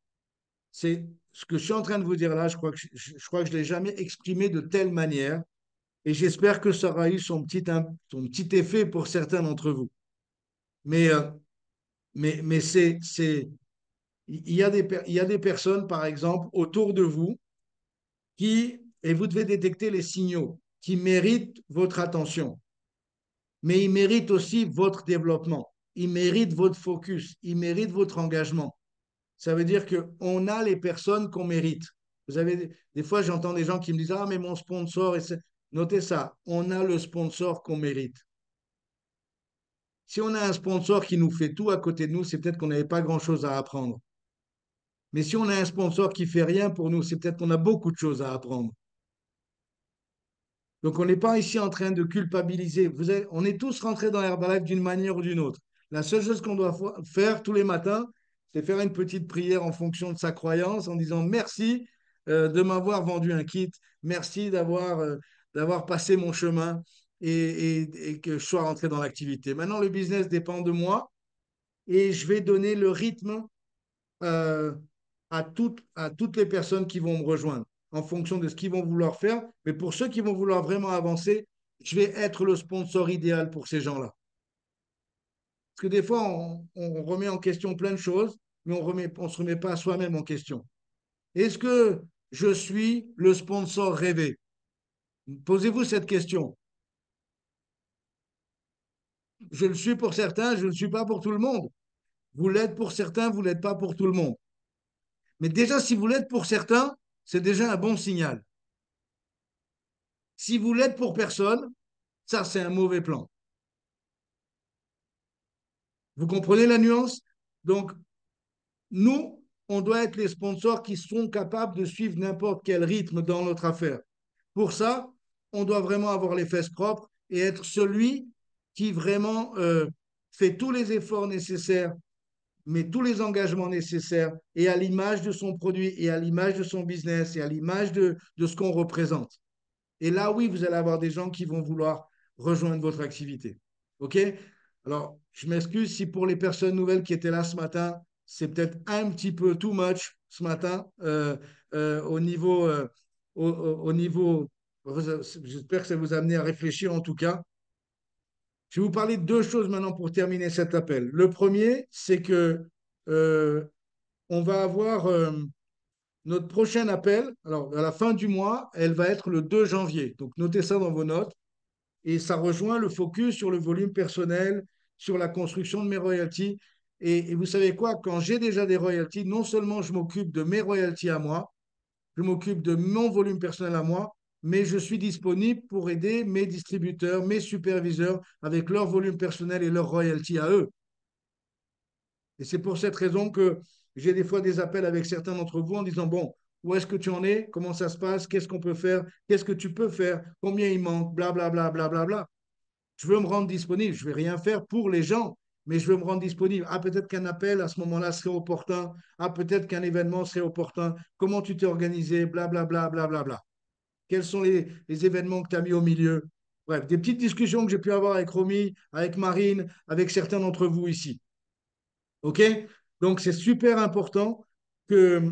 C'est ce que je suis en train de vous dire là, je crois que je ne l'ai jamais exprimé de telle manière et j'espère que ça aura eu son petit effet pour certains d'entre vous. Mais, euh, mais il y a des personnes, par exemple, autour de vous et vous devez détecter les signaux qui méritent votre attention, mais ils méritent aussi votre développement, ils méritent votre focus, ils méritent votre engagement. Ça veut dire qu'on a les personnes qu'on mérite. Vous avez des fois, j'entends des gens qui me disent, ah, mais mon sponsor, notez ça, on a le sponsor qu'on mérite. Si on a un sponsor qui nous fait tout à côté de nous, c'est peut-être qu'on n'avait pas grand-chose à apprendre. Mais si on a un sponsor qui fait rien pour nous, c'est peut-être qu'on a beaucoup de choses à apprendre. Donc, on n'est pas ici en train de culpabiliser. On est tous rentrés dans Herbalife d'une manière ou d'une autre. La seule chose qu'on doit faire tous les matins, c'est faire une petite prière en fonction de sa croyance en disant merci de m'avoir vendu un kit, merci d'avoir passé mon chemin et que je sois rentré dans l'activité. Maintenant, le business dépend de moi et je vais donner le rythme euh, à toutes les personnes qui vont me rejoindre en fonction de ce qu'ils vont vouloir faire. Mais pour ceux qui vont vouloir vraiment avancer, je vais être le sponsor idéal pour ces gens-là. Parce que des fois, on remet en question plein de choses, mais on ne se remet pas à soi-même en question. Est-ce que je suis le sponsor rêvé? Posez-vous cette question. Je le suis pour certains, je ne le suis pas pour tout le monde. Vous l'êtes pour certains, vous ne l'êtes pas pour tout le monde. Mais déjà, si vous l'êtes pour certains, c'est déjà un bon signal. Si vous l'êtes pour personne, ça, c'est un mauvais plan. Vous comprenez la nuance? Donc, nous, on doit être les sponsors qui sont capables de suivre n'importe quel rythme dans notre affaire. Pour ça, on doit vraiment avoir les fesses propres et être celui qui vraiment fait tous les efforts nécessaires, met tous les engagements nécessaires et à l'image de son produit et à l'image de son business et à l'image de ce qu'on représente. Et là, oui, vous allez avoir des gens qui vont vouloir rejoindre votre activité. OK? Alors, je m'excuse si pour les personnes nouvelles qui étaient là ce matin, c'est peut-être un petit peu too much ce matin au niveau J'espère que ça vous a amené à réfléchir en tout cas. Je vais vous parler de deux choses maintenant pour terminer cet appel. Le premier, c'est que euh, on va avoir notre prochain appel. Alors, à la fin du mois, elle va être le 2 janvier. Donc, notez ça dans vos notes. Et ça rejoint le focus sur le volume personnel, sur la construction de mes royalties. Et vous savez quoi? Quand j'ai déjà des royalties, non seulement je m'occupe de mes royalties à moi, je m'occupe de mon volume personnel à moi, mais je suis disponible pour aider mes distributeurs, mes superviseurs avec leur volume personnel et leurs royalties à eux. Et c'est pour cette raison que j'ai des fois des appels avec certains d'entre vous en disant, bon, où est-ce que tu en es? Comment ça se passe? Qu'est-ce qu'on peut faire? Qu'est-ce que tu peux faire? Combien il manque? Bla, bla, bla, bla, bla, bla. Je veux me rendre disponible. Je ne vais rien faire pour les gens, mais je veux me rendre disponible. Ah, peut-être qu'un appel à ce moment-là serait opportun. Ah, peut-être qu'un événement serait opportun. Comment tu t'es organisé? Bla, bla, bla, bla, bla, bla. Quels sont les événements que tu as mis au milieu? Bref, des petites discussions que j'ai pu avoir avec Romy, avec Marine, avec certains d'entre vous ici. OK? Donc, c'est super important que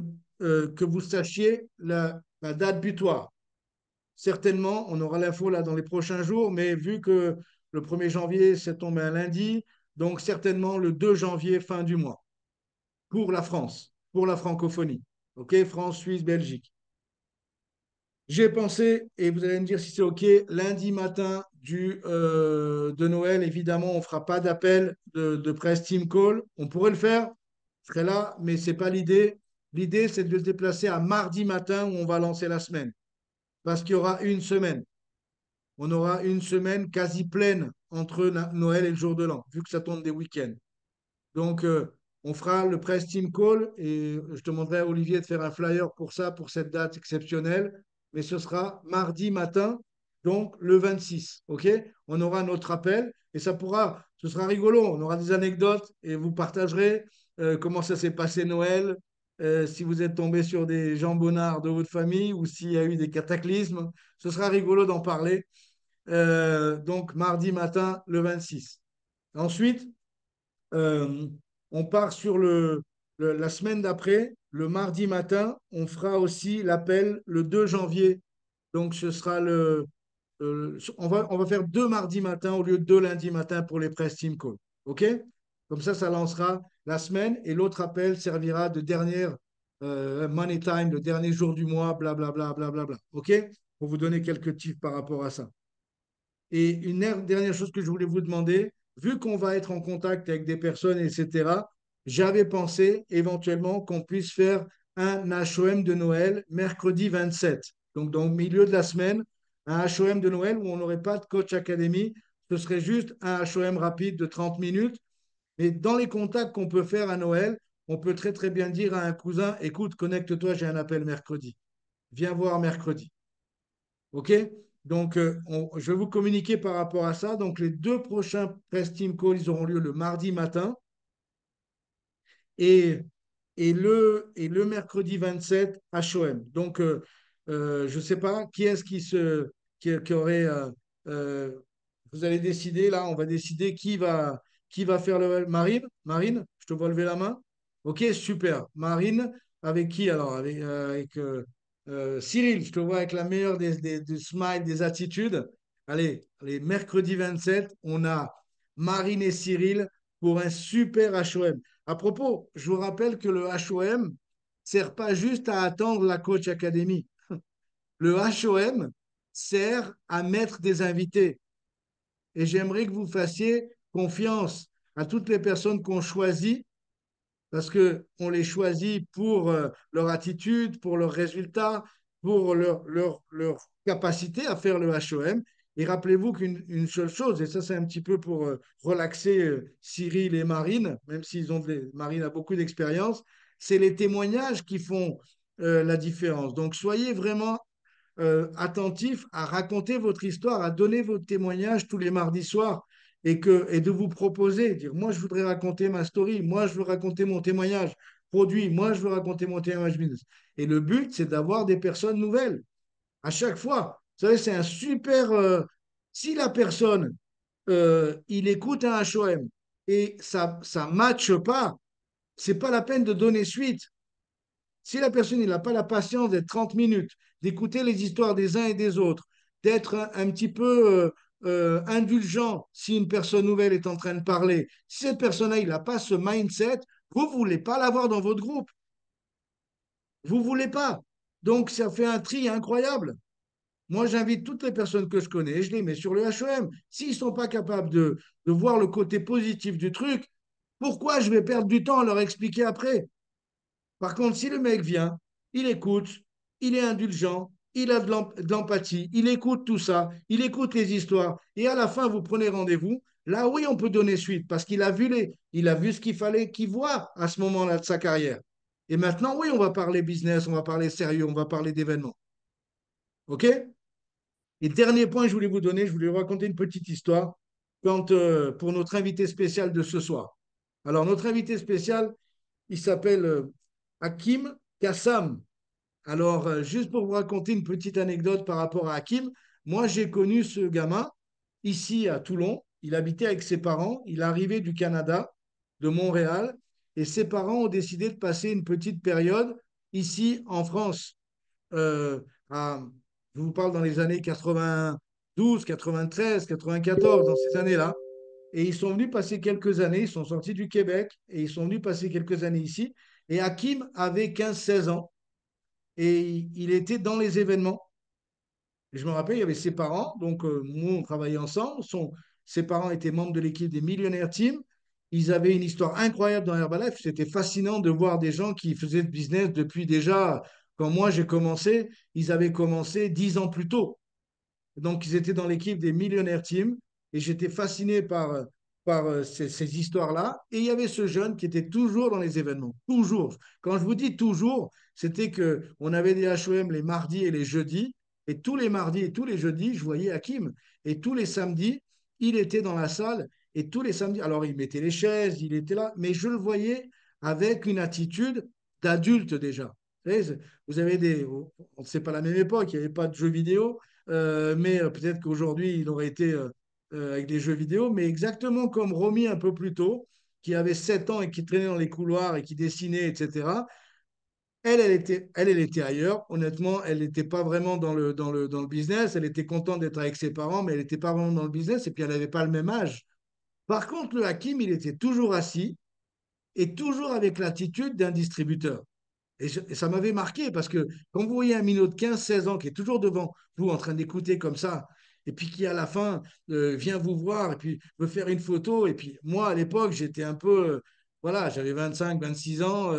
vous sachiez la date butoir. Certainement, on aura l'info là dans les prochains jours, mais vu que le 1er janvier, c'est tombé un lundi, donc certainement le 2 janvier, fin du mois, pour la France, pour la francophonie. OK? France, Suisse, Belgique. J'ai pensé, et vous allez me dire si c'est OK, lundi matin de Noël, évidemment, on ne fera pas d'appel de presse team call. On pourrait le faire, je serai là, mais ce n'est pas l'idée. L'idée, c'est de le déplacer à mardi matin où on va lancer la semaine. Parce qu'il y aura une semaine. On aura une semaine quasi pleine entre Noël et le jour de l'an, vu que ça tombe des week-ends. Donc, on fera le press team call et je demanderai à Olivier de faire un flyer pour ça, pour cette date exceptionnelle. Mais ce sera mardi matin, donc le 26. OK? On aura notre appel et ce sera rigolo. On aura des anecdotes et vous partagerez comment ça s'est passé Noël, si vous êtes tombé sur des jambonards de votre famille ou s'il y a eu des cataclysmes. Ce sera rigolo d'en parler. Donc, mardi matin, le 26. Ensuite, euh, on part sur la semaine d'après, le mardi matin, on fera aussi l'appel le 2 janvier. Donc, ce sera on va faire deux mardis matin au lieu de deux lundis matin pour les press team call. OK? Comme ça lancera la semaine et l'autre appel servira de dernière money time, le dernier jour du mois, blablabla, blablabla. OK? Pour vous donner quelques tips par rapport à ça. Et une dernière chose que je voulais vous demander, vu qu'on va être en contact avec des personnes, etc., j'avais pensé éventuellement qu'on puisse faire un HOM de Noël mercredi 27. Donc, dans le milieu de la semaine, un HOM de Noël où on n'aurait pas de coach académie. Ce serait juste un HOM rapide de 30 minutes. Mais dans les contacts qu'on peut faire à Noël, on peut très, très bien dire à un cousin, écoute, connecte-toi, j'ai un appel mercredi. Viens voir mercredi. OK? Donc, je vais vous communiquer par rapport à ça. Donc, les deux prochains press team calls, ils auront lieu le mardi matin et, et le mercredi 27 HOM. Donc, je ne sais pas qui est-ce qui aurait. Euh, vous allez décider, là, on va décider qui va faire le. Marine, je te vois lever la main. OK, super. Marine, avec qui alors? Avec Cyril, je te vois avec la meilleure des smiles, des attitudes. Allez, mercredi 27, on a Marine et Cyril pour un super HOM. À propos, je vous rappelle que le HOM ne sert pas juste à attendre la coach académie. Le HOM sert à mettre des invités. Et j'aimerais que vous fassiez confiance à toutes les personnes qu'on choisit parce qu'on les choisit pour leur attitude, pour leurs résultats, pour leur capacité à faire le HOM. Et rappelez-vous qu'une seule chose, et ça c'est un petit peu pour relaxer Cyril et Marine, même s'ils ont Marine a beaucoup d'expérience, c'est les témoignages qui font la différence. Donc soyez vraiment attentif à raconter votre histoire, à donner votre témoignage tous les mardis soirs et de vous proposer, dire moi je voudrais raconter ma story, moi je veux raconter mon témoignage produit, moi je veux raconter mon témoignage business. Et le but, c'est d'avoir des personnes nouvelles à chaque fois. Vous savez, c'est un super. Si la personne, il écoute un HOM et ça ne matche pas, c'est pas la peine de donner suite. Si la personne n'a pas la patience d'être 30 minutes, d'écouter les histoires des uns et des autres, d'être un petit peu indulgent si une personne nouvelle est en train de parler. Si cette personne-là, il n'a pas ce mindset, vous ne voulez pas l'avoir dans votre groupe. Vous ne voulez pas. Donc, ça fait un tri incroyable. Moi, j'invite toutes les personnes que je connais, je les mets sur le HEM. S'ils ne sont pas capables de voir le côté positif du truc, pourquoi je vais perdre du temps à leur expliquer après? Par contre, si le mec vient, il écoute, il est indulgent, il a de l'empathie, il écoute tout ça, il écoute les histoires, et à la fin, vous prenez rendez-vous, là, oui, on peut donner suite, parce il a vu ce qu'il fallait qu'il voit à ce moment-là de sa carrière. Et maintenant, oui, on va parler business, on va parler sérieux, on va parler d'événements. OK? Et dernier point que je voulais vous donner, je voulais vous raconter une petite histoire pour notre invité spécial de ce soir. Alors, notre invité spécial, il s'appelle Hakim Kassam. Alors, juste pour vous raconter une petite anecdote par rapport à Hakim, moi, j'ai connu ce gamin ici à Toulon. Il habitait avec ses parents. Il arrivait du Canada, de Montréal, et ses parents ont décidé de passer une petite période ici en France. euh, à- je vous parle dans les années 92, 93, 94, dans ces années-là. Et ils sont venus passer quelques années, ils sont sortis du Québec et ils sont venus passer quelques années ici. Et Hakim avait 15-16 ans et il était dans les événements. Et je me rappelle, il y avait ses parents, donc nous, on travaillait ensemble. Ses parents étaient membres de l'équipe des Millionnaires Team. Ils avaient une histoire incroyable dans Herbalife. C'était fascinant de voir des gens qui faisaient ce business depuis déjà, quand moi j'ai commencé, ils avaient commencé 10 ans plus tôt. Donc, ils étaient dans l'équipe des Millionnaires Team et j'étais fasciné par ces histoires-là. Et il y avait ce jeune qui était toujours dans les événements, toujours. Quand je vous dis toujours, c'était qu'on avait des HOM les mardis et les jeudis. Et tous les mardis et tous les jeudis, je voyais Hakim. Et tous les samedis, il était dans la salle. Et tous les samedis, alors il mettait les chaises, il était là, mais je le voyais avec une attitude d'adulte déjà. Vous avez des. C'est pas la même époque, il n'y avait pas de jeux vidéo. Mais peut-être qu'aujourd'hui, il aurait été avec des jeux vidéo, mais exactement comme Romy un peu plus tôt, qui avait 7 ans et qui traînait dans les couloirs et qui dessinait, etc. Elle était ailleurs. Honnêtement, elle n'était pas vraiment dans le business. Elle était contente d'être avec ses parents, mais elle n'était pas vraiment dans le business et puis elle n'avait pas le même âge. Par contre, le Hakim, il était toujours assis et toujours avec l'attitude d'un distributeur. Et ça m'avait marqué parce que quand vous voyez un minot de 15-16 ans qui est toujours devant vous en train d'écouter comme ça, et puis qui à la fin vient vous voir et puis veut faire une photo, et puis moi à l'époque j'étais un peu, voilà, j'avais 25-26 ans,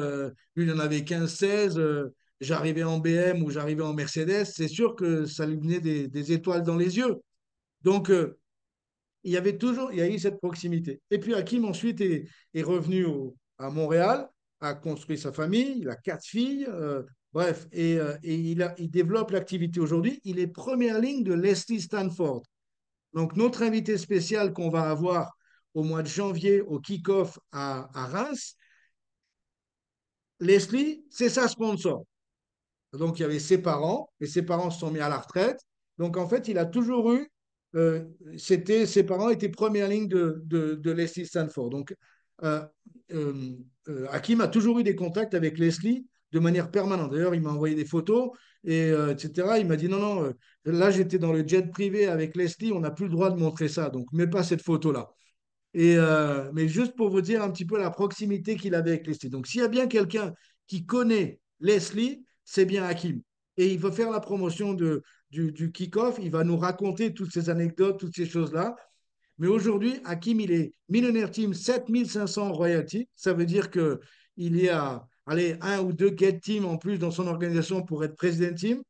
lui il en avait 15-16, j'arrivais en BM ou j'arrivais en Mercedes, c'est sûr que ça lui venait des étoiles dans les yeux. Donc, il y a eu cette proximité. Et puis Hakim ensuite est revenu à Montréal, a construit sa famille, il a 4 filles, bref, et il développe l'activité aujourd'hui. Il est première ligne de Leslie Stanford. Donc notre invité spécial qu'on va avoir au mois de janvier au kick-off à Reims, Leslie, c'est sa sponsor. Donc, il y avait ses parents, et ses parents se sont mis à la retraite. Donc, en fait, il a toujours eu, ses parents étaient première ligne de Leslie Stanford. Donc, euh, euh, Hakim a toujours eu des contacts avec Leslie de manière permanente. D'ailleurs, il m'a envoyé des photos, etc. Il m'a dit non, non, là, j'étais dans le jet privé avec Leslie, on n'a plus le droit de montrer ça, donc mets pas cette photo-là. Mais juste pour vous dire un petit peu la proximité qu'il avait avec Leslie. Donc, s'il y a bien quelqu'un qui connaît Leslie, c'est bien Hakim. Et il va faire la promotion du kick-off. Il va nous raconter toutes ces anecdotes, toutes ces choses-là. Mais aujourd'hui, Hakim, il est millionnaire team 7500 royalties. Ça veut dire qu'il y a allez, un ou deux get team en plus dans son organisation pour être président team.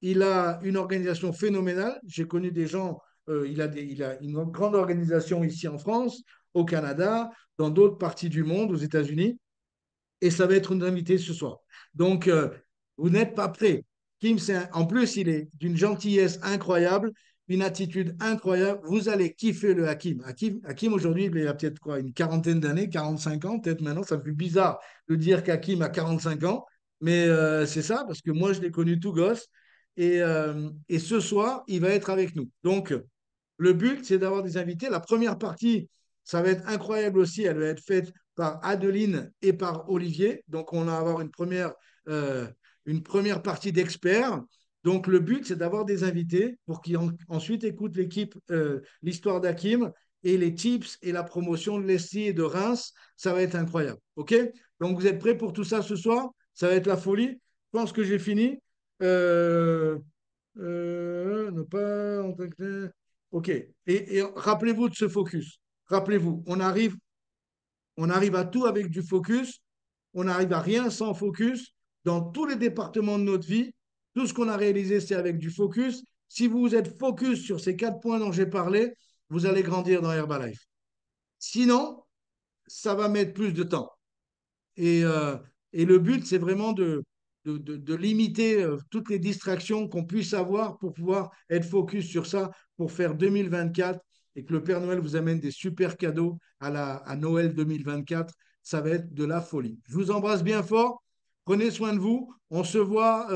Il a une organisation phénoménale. J'ai connu des gens, il a une grande organisation ici en France, au Canada, dans d'autres parties du monde, aux États-Unis, et ça va être une invitée ce soir. Donc, vous n'êtes pas prêts. Kim, en plus, il est d'une gentillesse incroyable, une attitude incroyable. Vous allez kiffer le Hakim. Hakim aujourd'hui, il a peut-être quoi, une quarantaine d'années, 45 ans, peut-être maintenant. Ça me fait bizarre de dire qu'Hakim a 45 ans, mais c'est ça, parce que moi, je l'ai connu tout gosse. Et ce soir, il va être avec nous. Donc, le but, c'est d'avoir des invités. La première partie, ça va être incroyable aussi. Elle va être faite par Adeline et par Olivier. Donc, on va avoir une première partie d'experts Donc, le but, c'est d'avoir des invités pour qu'ils ensuite écoutent l'histoire d'Hakim et les tips et la promotion de l'Esti et de Reims. Ça va être incroyable. OK? Donc, vous êtes prêts pour tout ça ce soir? Ça va être la folie. Je pense que j'ai fini. Euh, ne pas. OK. Et rappelez-vous de ce focus. Rappelez-vous, on arrive à tout avec du focus. On n'arrive à rien sans focus. Dans tous les départements de notre vie, tout ce qu'on a réalisé, c'est avec du focus. Si vous êtes focus sur ces 4 points dont j'ai parlé, vous allez grandir dans Herbalife. Sinon, ça va mettre plus de temps. Et, euh, et le but, c'est vraiment de limiter toutes les distractions qu'on puisse avoir pour pouvoir être focus sur ça pour faire 2024 et que le Père Noël vous amène des super cadeaux à Noël 2024. Ça va être de la folie. Je vous embrasse bien fort. Prenez soin de vous. On se voit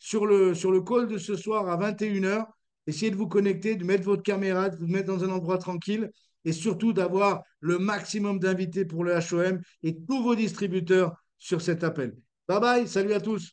sur le call de ce soir à 21h. Essayez de vous connecter, de mettre votre caméra, de vous mettre dans un endroit tranquille et surtout d'avoir le maximum d'invités pour le HOM et tous vos distributeurs sur cet appel. Bye bye, salut à tous.